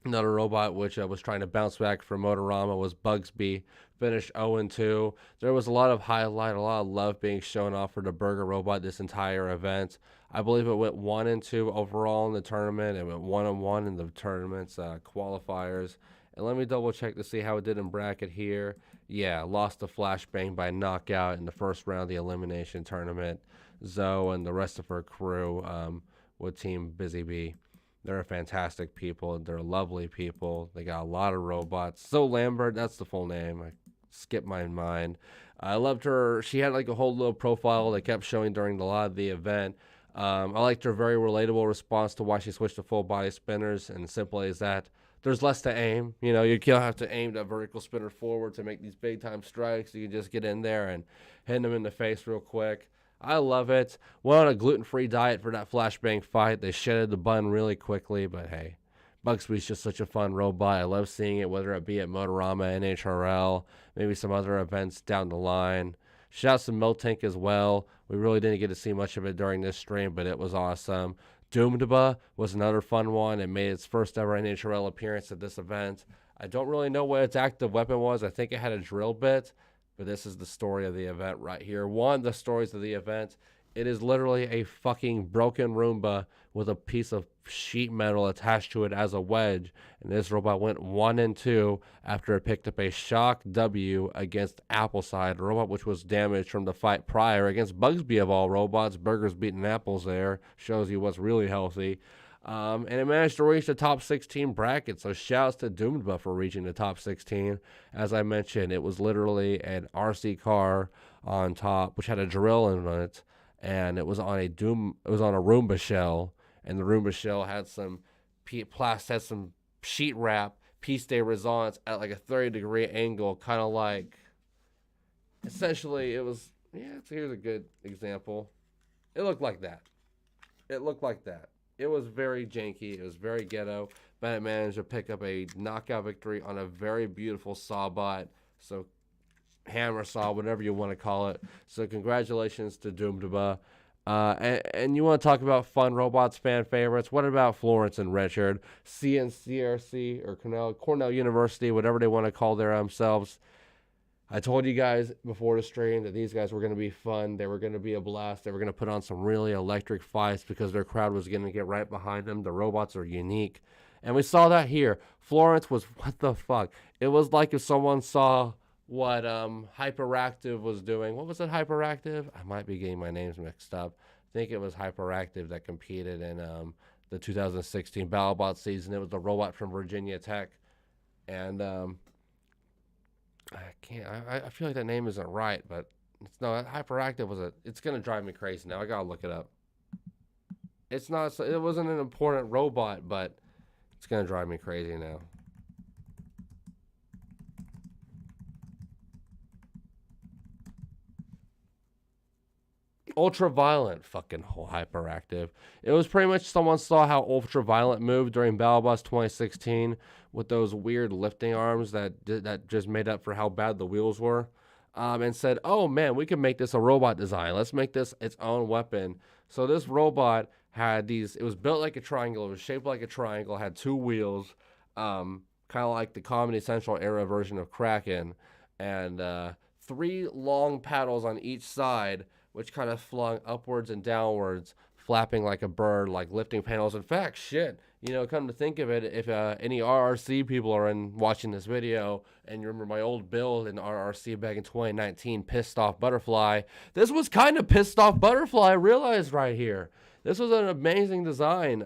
Speaker 1: Another robot which was trying to bounce back from Motorama was Bugsby. Finished 0-2. There was a lot of love being shown off for the Burger robot this entire event. I believe it went 1-2 overall in the tournament. It went 1-1 in the tournament's qualifiers. And let me double check to see how it did in bracket here. Yeah, lost to Flashbang by knockout in the first round of the elimination tournament. Zoe and the rest of her crew with Team Busy Bee. They're fantastic people. They're lovely people. They got a lot of robots. Zoe Lambert, that's the full name. I skipped my mind. I loved her. She had like a whole little profile they kept showing during a lot of the event. I liked her very relatable response to why she switched to full body spinners, and simply as that, there's less to aim. You don't have to aim that vertical spinner forward to make these big time strikes. You can just get in there and hit them in the face real quick. I love it. Went on a gluten-free diet for that Flashbang fight. They shedded the bun really quickly, but hey, Bugsby's just such a fun robot. I love seeing it, whether it be at Motorama, NHRL, maybe some other events down the line. Shouts to Miltank as well. We really didn't get to see much of it during this stream, but it was awesome. Doomdaba was another fun one. It made its first ever NHRL appearance at this event. I don't really know what its active weapon was. I think it had a drill bit, but this is the story of the event right here. One of the stories of the event. It is literally a fucking broken Roomba with a piece of sheet metal attached to it as a wedge. And this robot went 1-2 after it picked up a shock W against Appleside, a robot which was damaged from the fight prior against Bugsby of all robots. Burgers beating apples there. Shows you what's really healthy. And it managed to reach the top 16 bracket. So shouts to Doomdba for reaching the top 16. As I mentioned, it was literally an RC car on top, which had a drill in it. And it was on a Roomba shell, and the Roomba shell had some sheet wrap, piece de resistance at like a 30-degree angle, kind of like. Essentially, it was. Yeah, so here's a good example. It looked like that. It was very janky. It was very ghetto, but it managed to pick up a knockout victory on a very beautiful Sawbot. So. Hammer saw, whatever you want to call it. So congratulations to Doomdaba. And you want to talk about fun robots, fan favorites? What about Florence and Richard, CNCRC or Cornell University, whatever they want to call their themselves? I told you guys before the stream that these guys were going to be fun. They were going to be a blast. They were going to put on some really electric fights because their crowd was going to get right behind them. The robots are unique. And we saw that here. Florence was, what the fuck? It was like if someone saw what Hyperactive was doing. What was it, Hyperactive? I might be getting my names mixed up. I think it was Hyperactive that competed in the 2016 BattleBot season. It was the robot from Virginia Tech. And I feel like that name isn't right, but Hyperactive was it's going to drive me crazy now. I got to look it up. It wasn't an important robot, but it's going to drive me crazy now. Ultraviolet, fucking hyperactive. It was pretty much someone saw how Ultraviolet moved during Battle Bus 2016 with those weird lifting arms that just made up for how bad the wheels were, and said, "Oh man, we can make this a robot design. Let's make this its own weapon." So this robot had these. It was built like a triangle. It was shaped like a triangle. Had two wheels, kind of like the Comedy Central era version of Kraken, and three long paddles on each side, which kind of flung upwards and downwards, flapping like a bird, like lifting panels. In fact, shit, come to think of it, if any RRC people are watching this video, and you remember my old build in RRC back in 2019, Pissed Off Butterfly, this was kind of Pissed Off Butterfly, I realized right here. This was an amazing design.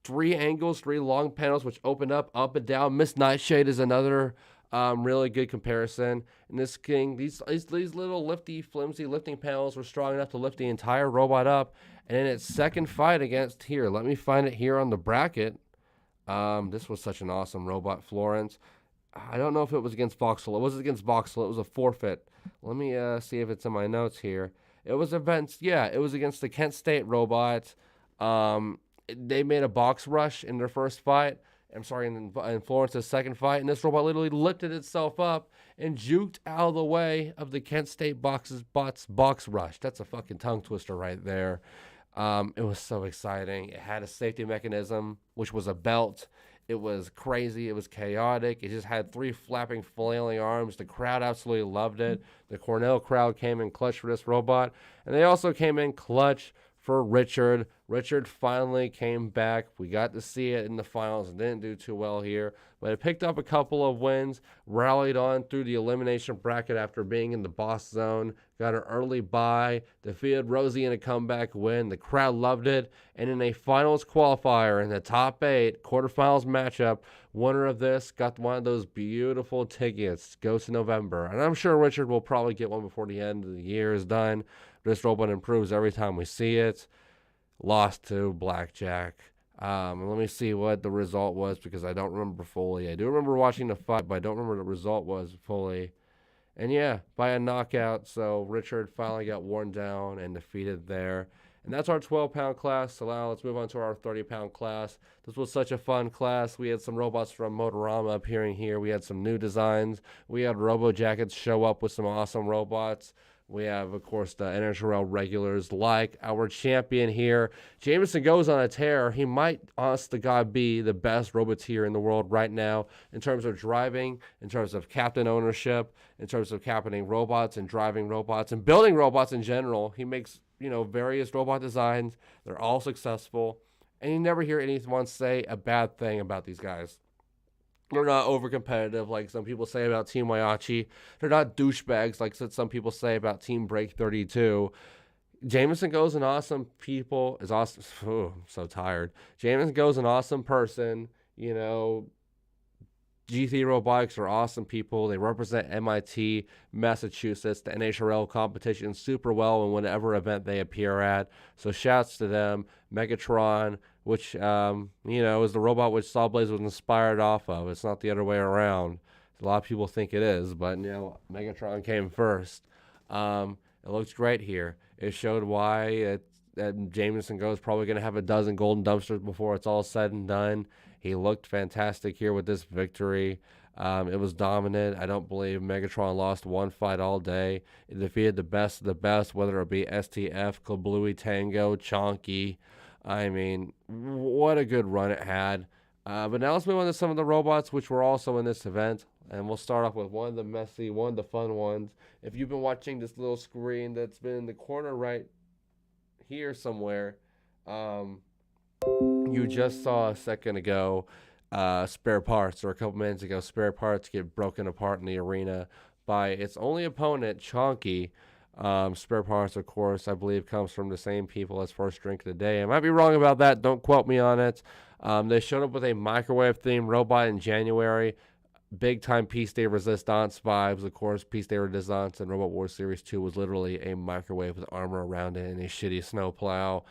Speaker 1: Three angles, three long panels, which open up and down. Miss Nightshade is another really good comparison. And this king, these little flimsy lifting panels were strong enough to lift the entire robot up. And in its second fight against, here, let me find it here on the bracket. This was such an awesome robot, Florence. I don't know if it was against Voxel. It was against Voxel. It was a forfeit. Let me see if it's in my notes here. It was it was against the Kent State robot. They made a box rush in their first fight. I'm sorry, in Florence's second fight, and this robot literally lifted itself up and juked out of the way of the Kent State box rush. That's a fucking tongue twister right there. It was so exciting. It had a safety mechanism, which was a belt. It was crazy. It was chaotic. It just had three flapping, flailing arms. The crowd absolutely loved it. The Cornell crowd came in clutch for this robot, and they also came in clutch for Richard. Richard finally came back. We got to see it in the finals and didn't do too well here, but it picked up a couple of wins, rallied on through the elimination bracket after being in the boss zone, got an early bye, defeated Rosie in a comeback win. The crowd loved it, and in a finals qualifier in the top 8 quarterfinals matchup, winner of this got one of those beautiful tickets, goes to November. And I'm sure Richard will probably get one before the end of the year is done. This robot improves every time we see it. Lost to Blackjack. Let me see what the result was, because I don't remember fully. I do remember watching the fight, but I don't remember the result was fully. And yeah, by a knockout. So Richard finally got worn down and defeated there. And that's our 12-pound class. So now let's move on to our 30-pound class. This was such a fun class. We had some robots from Motorama appearing here. We had some new designs. We had Robo Jackets show up with some awesome robots. We have, of course, the NHRL regulars like our champion here. Jameson goes on a tear. He might, honest to God, be the best roboteer in the world right now in terms of driving, in terms of captain ownership, in terms of captaining robots and driving robots and building robots in general. He makes, various robot designs. They're all successful. And you never hear anyone say a bad thing about these guys. They're not over-competitive like some people say about Team Waiachi. They're not douchebags like some people say about Team Break 32. Jameson Go's an awesome people. Is awesome. Oh, I'm so tired. Jameson Go's an awesome person. GT Robotics are awesome people. They represent MIT, Massachusetts, the NHRL competition super well in whatever event they appear at. So shouts to them. Megatron, which, is the robot which Sawblaze was inspired off of. It's not the other way around. A lot of people think it is, but, Megatron came first. It looks great here. It showed why that Jameson Go is probably going to have a dozen golden dumpsters before it's all said and done. He looked fantastic here with this victory. It was dominant. I don't believe Megatron lost one fight all day. It defeated the best of the best, whether it be STF, Kablooey Tango, Chonky. I mean, what a good run it had. But now let's move on to some of the robots which were also in this event. And we'll start off with one of the messy, one of the fun ones. If you've been watching this little screen that's been in the corner right here somewhere, you just saw a second ago spare parts, or a couple minutes ago, spare parts get broken apart in the arena by its only opponent, Chonky. Spare parts, of course, I believe comes from the same people as First Drink of the Day. I might be wrong about that. Don't quote me on it. They showed up with a microwave-themed robot in January. Big-time Piece de Resistance vibes, of course. Piece de Resistance and Robot Wars Series 2 was literally a microwave with armor around it and a shitty snowplow.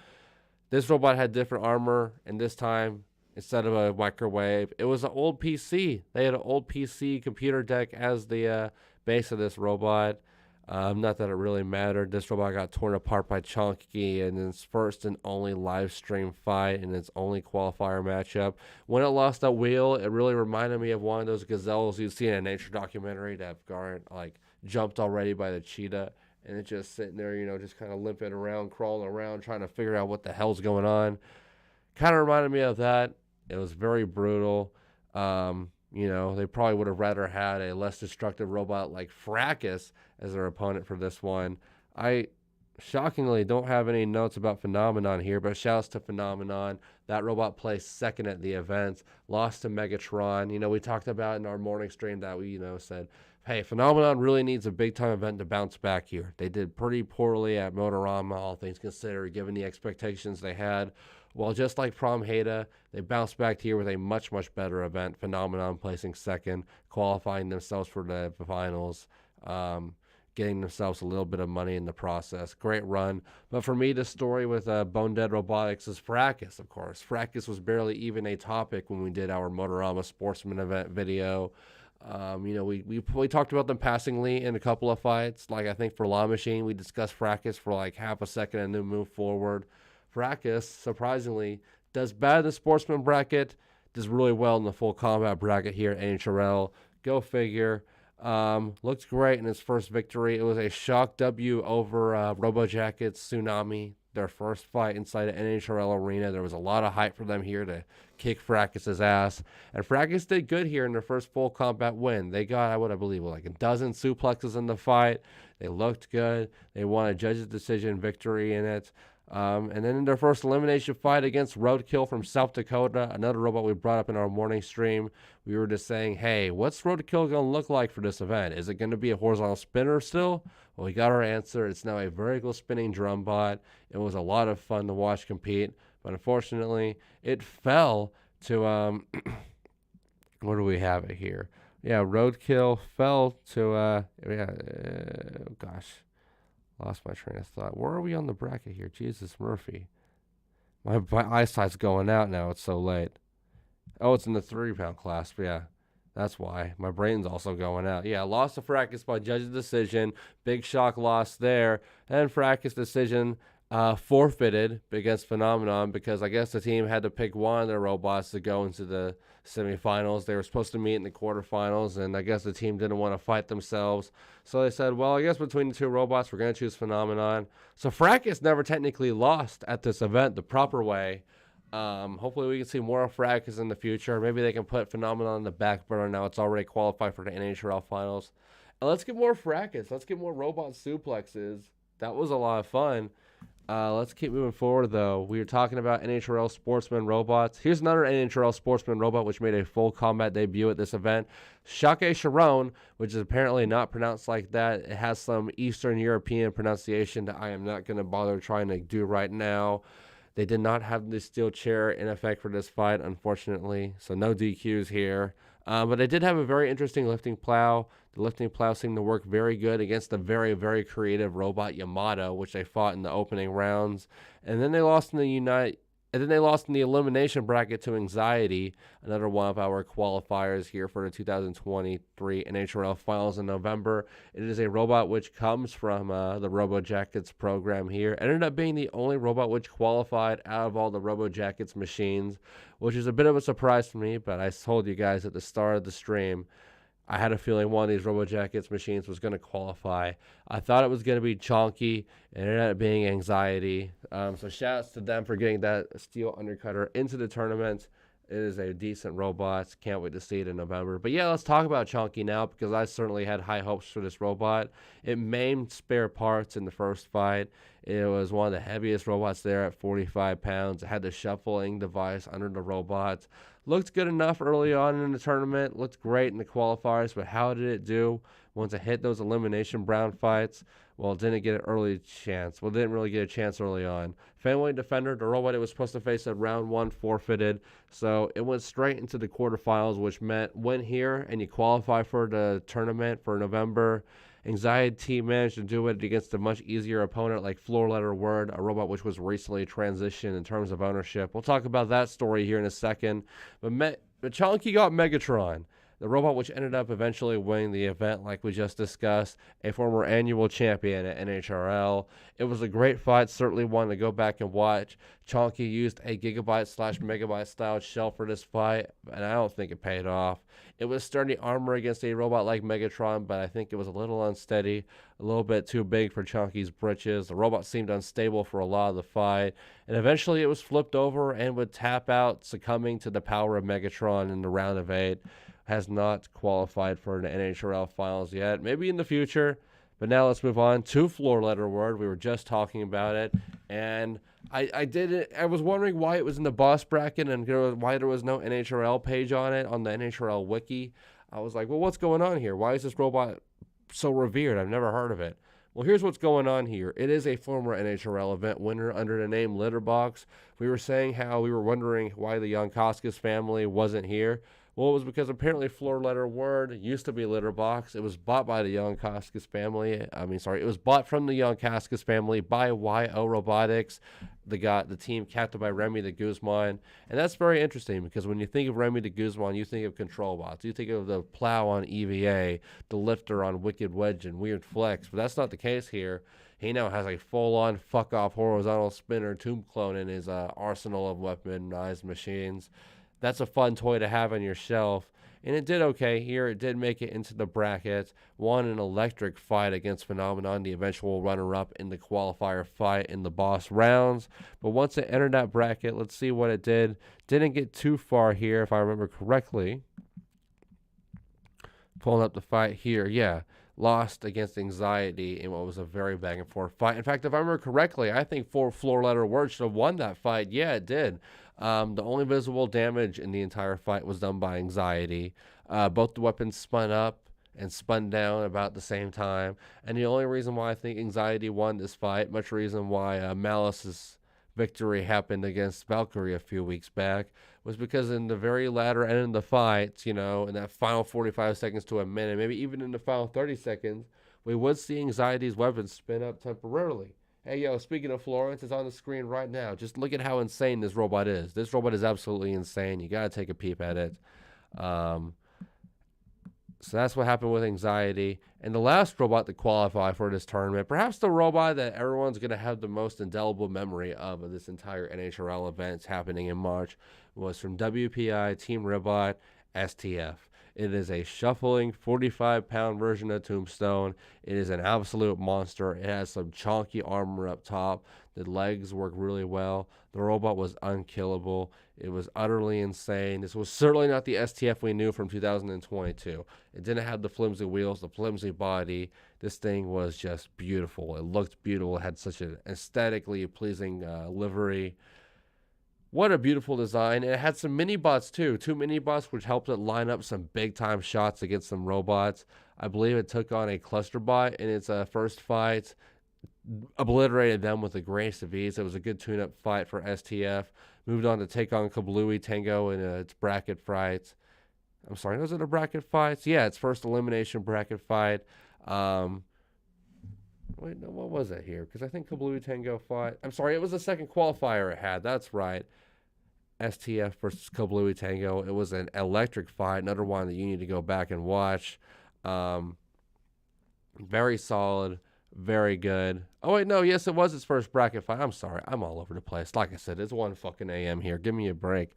Speaker 1: This robot had different armor, and this time, instead of a microwave, it was an old PC. They had an old PC computer deck as the base of this robot. Not that it really mattered. This robot got torn apart by Chunky in its first and only live stream fight in its only qualifier matchup. When it lost that wheel, it really reminded me of one of those gazelles you'd see in a nature documentary that have jumped already by the cheetah, and it's just sitting there, just kind of limping around, crawling around, trying to figure out what the hell's going on. Kind of reminded me of that. It was very brutal. They probably would have rather had a less destructive robot like Fracas as their opponent for this one. I shockingly don't have any notes about Phenomenon here, but shouts to Phenomenon. That robot placed second at the event, lost to Megatron. We talked about in our morning stream that we, said, hey, Phenomenon really needs a big-time event to bounce back here. They did pretty poorly at Motorama, all things considered, given the expectations they had. Well, just like Prom Hada, they bounced back here with a much, much better event. Phenomenon placing second, qualifying themselves for the finals, getting themselves a little bit of money in the process. Great run. But for me, the story with Bone Dead Robotics is Fracas, of course. Fracas was barely even a topic when we did our Motorama Sportsman event video. We talked about them passingly in a couple of fights. Like, I think for La Machine, we discussed Fracas for like half a second and then moved forward. Fracas, surprisingly, does bad in the sportsman bracket, does really well in the full combat bracket here at NHRL. Go figure. Looked great in his first victory. It was a shock W over RoboJackets Tsunami, their first fight inside an NHRL arena. There was a lot of hype for them here to kick Fracas' ass. And Fracas did good here in their first full combat win. They got, I believe, like a dozen suplexes in the fight. They looked good. They won a judge's decision victory in it. And then in their first elimination fight against Roadkill from South Dakota, another robot we brought up in our morning stream, we were just saying, hey, what's Roadkill going to look like for this event? Is it going to be a horizontal spinner still? Well, we got our answer. It's now a vertical spinning drum bot. It was a lot of fun to watch compete, but unfortunately, it fell to, what do we have it here? Yeah, Roadkill fell to, gosh. Lost my train of thought. Where are we on the bracket here? Jesus Murphy. My eyesight's going out now. It's so late. Oh, it's in the 3-pound class. But yeah, that's why. My brain's also going out. Yeah, lost to Fracas by judge's decision. Big shock loss there. And Fracas' decision forfeited against Phenomenon because I guess the team had to pick one of their robots to go into the semifinals. They were supposed to meet in the quarterfinals, and I guess the team didn't want to fight themselves. So they said, well, I guess between the two robots, we're going to choose Phenomenon. So Fracas never technically lost at this event the proper way. Hopefully we can see more of Fracas in the future. Maybe they can put Phenomenon on the back burner now. It's already qualified for the NHRL finals. And let's get more Fracas. Let's get more robot suplexes. That was a lot of fun. Let's keep moving forward, though. We were talking about NHRL Sportsman robots. Here's another NHRL Sportsman robot which made a full combat debut at this event. Shake Sharon, which is apparently not pronounced like that. It has some Eastern European pronunciation that I am not going to bother trying to do right now. They did not have the steel chair in effect for this fight, unfortunately, so no DQs here. But they did have a very interesting lifting plow. The lifting plow seemed to work very good against the very, very creative robot Yamato, which they fought in the opening rounds. And then they lost in the elimination bracket to Anxiety, another one of our qualifiers here for the 2023 NHRL Finals in November. It is a robot which comes from the RoboJackets program here. It ended up being the only robot which qualified out of all the RoboJackets machines, which is a bit of a surprise for me, but I told you guys at the start of the stream, I had a feeling one of these RoboJackets machines was going to qualify. I thought it was going to be Chonky. It ended up being Anxiety. So shout-outs to them for getting that steel undercutter into the tournament. It is a decent robot. Can't wait to see it in November. But yeah, let's talk about Chonky now because I certainly had high hopes for this robot. It maimed spare parts in the first fight. It was one of the heaviest robots there at 45 pounds. It had the shuffling device under the robot. Looked good enough early on in the tournament. Looked great in the qualifiers, but how did it do once it hit those elimination Brown fights? Well, it didn't get an early chance. Well, it didn't really get a chance early on. Family Defender, the robot it was supposed to face at round 1, forfeited. So it went straight into the quarterfinals, which meant win here and you qualify for the tournament for November. Anxiety managed to do it against a much easier opponent like Floor Letter Word, a robot which was recently transitioned in terms of ownership. We'll talk about that story here in a second. But Chonky got Megatron. The robot, which ended up eventually winning the event, like we just discussed, a former annual champion at NHRL. It was a great fight, certainly one to go back and watch. Chonky used a gigabyte/megabyte style shell for this fight, and I don't think it paid off. It was sturdy armor against a robot like Megatron, but I think it was a little unsteady, a little bit too big for Chonky's britches. The robot seemed unstable for a lot of the fight, and eventually it was flipped over and would tap out, succumbing to the power of Megatron in the round of 8. Has not qualified for the NHRL finals yet. Maybe in the future. But now let's move on to floor letter word. We were just talking about it, and I did it. I was wondering why it was in the boss bracket and why there was no NHRL page on it on the NHRL wiki. I was like, well, what's going on here? Why is this robot so revered? I've never heard of it. Well, here's what's going on here. It is a former NHRL event winner under the name Litterbox. We were saying how we were wondering why the Yonkoskas family wasn't here. Well, it was because apparently floor letter word used to be Litterbox. It was bought by the Yonkoskas family. It was bought from the Yonkoskas family by YO Robotics, the team captained by Remy de Guzman. And that's very interesting because when you think of Remy de Guzman, you think of control bots. You think of the plow on EVA, the lifter on Wicked Wedge and Weird Flex. But that's not the case here. He now has a full-on fuck-off horizontal spinner tomb clone in his arsenal of weaponized machines. That's a fun toy to have on your shelf. And it did okay here. It did make it into the bracket. Won an electric fight against Phenomenon, the eventual runner-up in the qualifier fight in the boss rounds. But once it entered that bracket, let's see what it did. Didn't get too far here, if I remember correctly. Pulling up the fight here, yeah. Lost against Anxiety in what was a very back-and-forth fight. In fact, if I remember correctly, I think four letter word should have won that fight. Yeah, it did. The only visible damage in the entire fight was done by Anxiety. Both the weapons spun up and spun down about the same time. And the only reason why I think Anxiety won this fight, much reason why Malice's victory happened against Valkyrie a few weeks back, was because in the very latter end of the fight, in that final 45 seconds to a minute, maybe even in the final 30 seconds, we would see Anxiety's weapons spin up temporarily. Hey, speaking of Florence, it's on the screen right now. Just look at how insane this robot is. This robot is absolutely insane. You got to take a peep at it. So that's what happened with Anxiety. And the last robot to qualify for this tournament, perhaps the robot that everyone's going to have the most indelible memory of this entire NHRL event happening in March, was from WPI Team Robot STF. It is a shuffling 45-pound version of Tombstone. It is an absolute monster. It has some chonky armor up top. The legs work really well. The robot was unkillable. It was utterly insane. This was certainly not the STF we knew from 2022. It didn't have the flimsy wheels, the flimsy body. This thing was just beautiful. It looked beautiful. It had such an aesthetically pleasing livery. What a beautiful design. And it had some mini-bots too. 2 mini-bots which helped it line up some big-time shots against some robots. I believe it took on a cluster bot in its first fight. Obliterated them with the grace of ease. It was a good tune-up fight for STF. Moved on to take on Kablooey Tango in its bracket fight. I'm sorry, was it a bracket fight? Yeah, its first elimination bracket fight. Wait, no, what was it here? Because I think Kablooey Tango fought. I'm sorry, it was the second qualifier it had. That's right. STF versus Kablooey Tango. It was an electric fight. Another one that you need to go back and watch. Very solid. Very good. Oh, wait, no. Yes, it was its first bracket fight. I'm sorry. I'm all over the place. Like I said, it's 1 fucking a.m. here. Give me a break.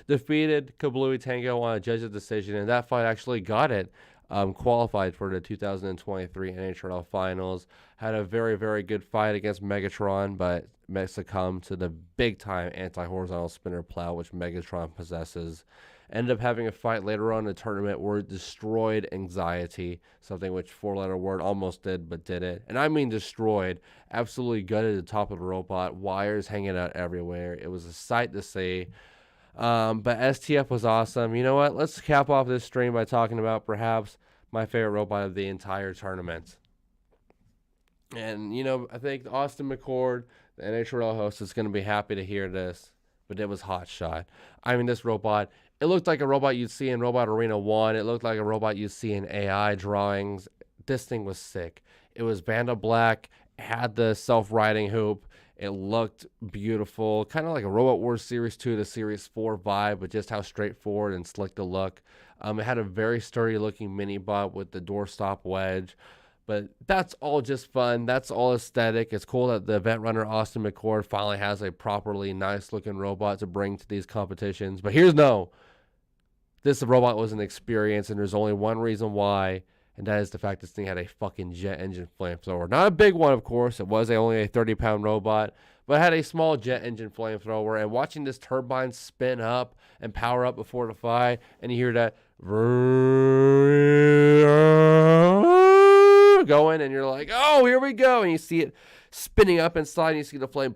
Speaker 1: Defeated Kablooey Tango on a judge's decision, and that fight actually got it qualified for the 2023 NHRL finals. Had a very, very good fight against Megatron, but succumbed to the big-time anti-horizontal spinner plow, which Megatron possesses. Ended up having a fight later on in the tournament where it destroyed Anxiety, something which 4-letter word almost did, but did it. And I mean destroyed. Absolutely gutted the top of the robot. Wires hanging out everywhere. It was a sight to see. But STF was awesome. You know what? Let's cap off this stream by talking about perhaps my favorite robot of the entire tournament. And, I think Austin McCord, the NHRL host, is going to be happy to hear this. But it was Hot Shot. I mean, this robot, it looked like a robot you'd see in Robot Arena 1. It looked like a robot you'd see in AI drawings. This thing was sick. It was Vanda Black, had the self-riding hoop, It looked beautiful, kind of like a Robot Wars Series 2 to Series 4 vibe, but just how straightforward and slick the look. It had a very sturdy looking mini bot with the doorstop wedge. But that's all just fun. That's all aesthetic. It's cool that the event runner Austin McCord finally has a properly nice looking robot to bring to these competitions. But here's no. This robot was an experience, and there's only one reason why, and that is the fact this thing had a fucking jet engine flamethrower. Not a big one, of course. It was only a 30-pound robot, but it had a small jet engine flamethrower. And watching this turbine spin up and power up before the fly, and you hear that going, and you're like, oh, here we go. And you see it spinning up inside, and you see the flame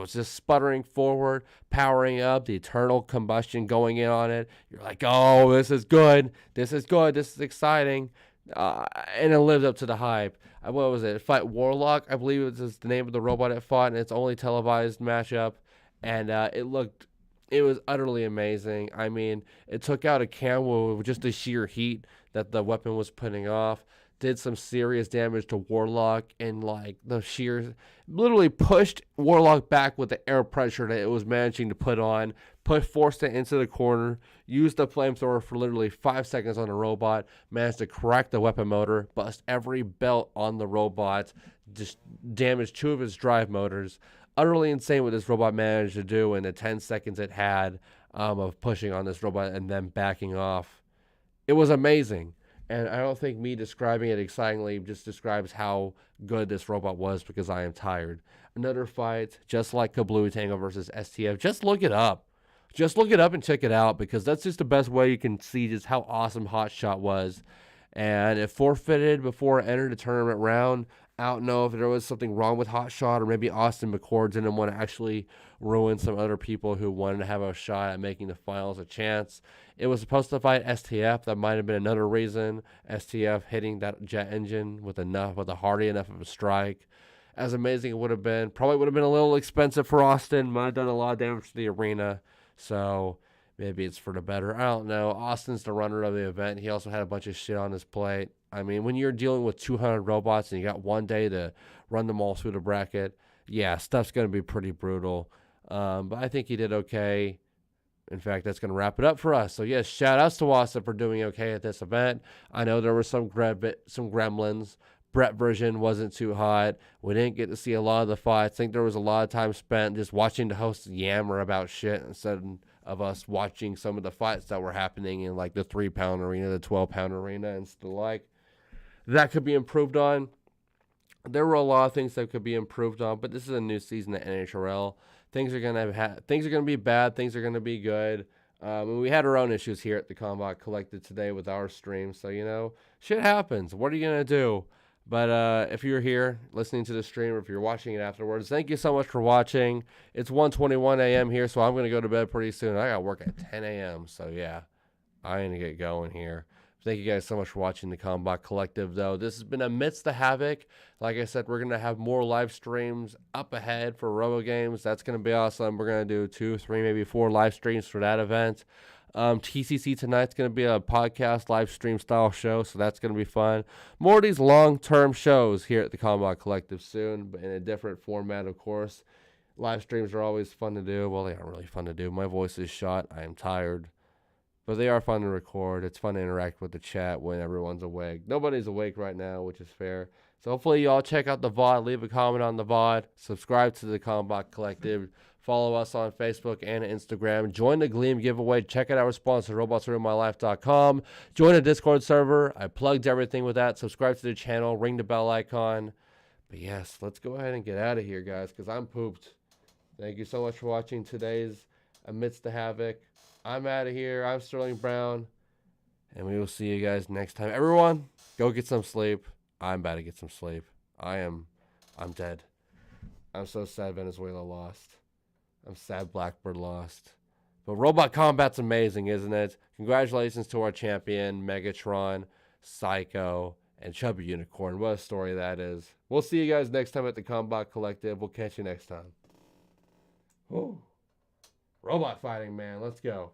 Speaker 1: just sputtering forward, powering up, the eternal combustion going in on it. You're like, oh, this is good. This is good. This is exciting. And it lived up to the hype. What was it? Fight Warlock, I believe it was the name of the robot it fought, and it's only televised matchup. And it was utterly amazing. I mean, it took out a camo with just the sheer heat that the weapon was putting off. Did some serious damage to Warlock, and like the sheer literally pushed Warlock back with the air pressure that it was managing to put on, forced it into the corner, used the flamethrower for literally 5 seconds on the robot, managed to crack the weapon motor, bust every belt on the robot, just damaged 2 of its drive motors. Utterly insane what this robot managed to do in the 10 seconds it had of pushing on this robot and then backing off. It was amazing. And I don't think me describing it excitingly just describes how good this robot was, because I am tired. Another fight, just like Kablooey Tango versus STF. Just look it up. Just look it up and check it out, because that's just the best way you can see just how awesome Hotshot was. And it forfeited before it entered the tournament round. I don't know if there was something wrong with Hotshot, or maybe Austin McCord didn't want to actually ruin some other people who wanted to have a shot at making the finals a chance. It was supposed to fight STF. That might have been another reason. STF hitting that jet engine with a hardy enough of a strike. As amazing it would have been. Probably would have been a little expensive for Austin. Might have done a lot of damage to the arena. So maybe it's for the better. I don't know. Austin's the runner of the event. He also had a bunch of shit on his plate. I mean, when you're dealing with 200 robots and you got one day to run them all through the bracket, yeah, stuff's going to be pretty brutal. But I think he did okay. In fact, that's going to wrap it up for us. So, yes, shout outs to Austin for doing okay at this event. I know there were some gremlins. Brett version wasn't too hot. We didn't get to see a lot of the fights. I think there was a lot of time spent just watching the hosts yammer about shit instead of us watching some of the fights that were happening in like the 3-pound arena, the 12-pound arena, and the like. That could be improved on. There were a lot of things that could be improved on, but this is a new season at NHRL. Things are gonna be bad. Things are gonna be good. And we had our own issues here at the Combot Collective today with our stream, so shit happens. What are you gonna do? But if you're here listening to the stream, or if you're watching it afterwards, thank you so much for watching. It's 1:21 a.m. here, so I'm gonna go to bed pretty soon. I got work at 10 a.m. So yeah, I'm gonna get going here. Thank you guys so much for watching the Combot Collective, though. This has been Amidst the Havoc. Like I said, we're going to have more live streams up ahead for Robo Games. That's going to be awesome. We're going to do 2, 3, maybe 4 live streams for that event. TCC tonight's going to be a podcast live stream style show, so that's going to be fun. More of these long-term shows here at the Combot Collective soon, but in a different format, of course. Live streams are always fun to do. Well, they aren't really fun to do. My voice is shot. I am tired. But they are fun to record. It's fun to interact with the chat when everyone's awake. Nobody's awake right now, which is fair. So hopefully y'all check out the VOD. Leave a comment on the VOD. Subscribe to the Combot Collective. Follow us on Facebook and Instagram. Join the Gleam giveaway. Check out our sponsor, robotsruinmylife.com. Join the Discord server. I plugged everything with that. Subscribe to the channel. Ring the bell icon. But yes, let's go ahead and get out of here, guys, because I'm pooped. Thank you so much for watching today's Amidst the Havoc. I'm out of here. I'm Sterling Brown. And we will see you guys next time. Everyone, go get some sleep. I'm about to get some sleep. I'm dead. I'm so sad Venezuela lost. I'm sad Blackbird lost. But Robot Combat's amazing, isn't it? Congratulations to our champion, Megatron, Psycho, and Chubby Unicorn. What a story that is. We'll see you guys next time at the Combot Collective. We'll catch you next time. Whew. Robot fighting, man. Let's go.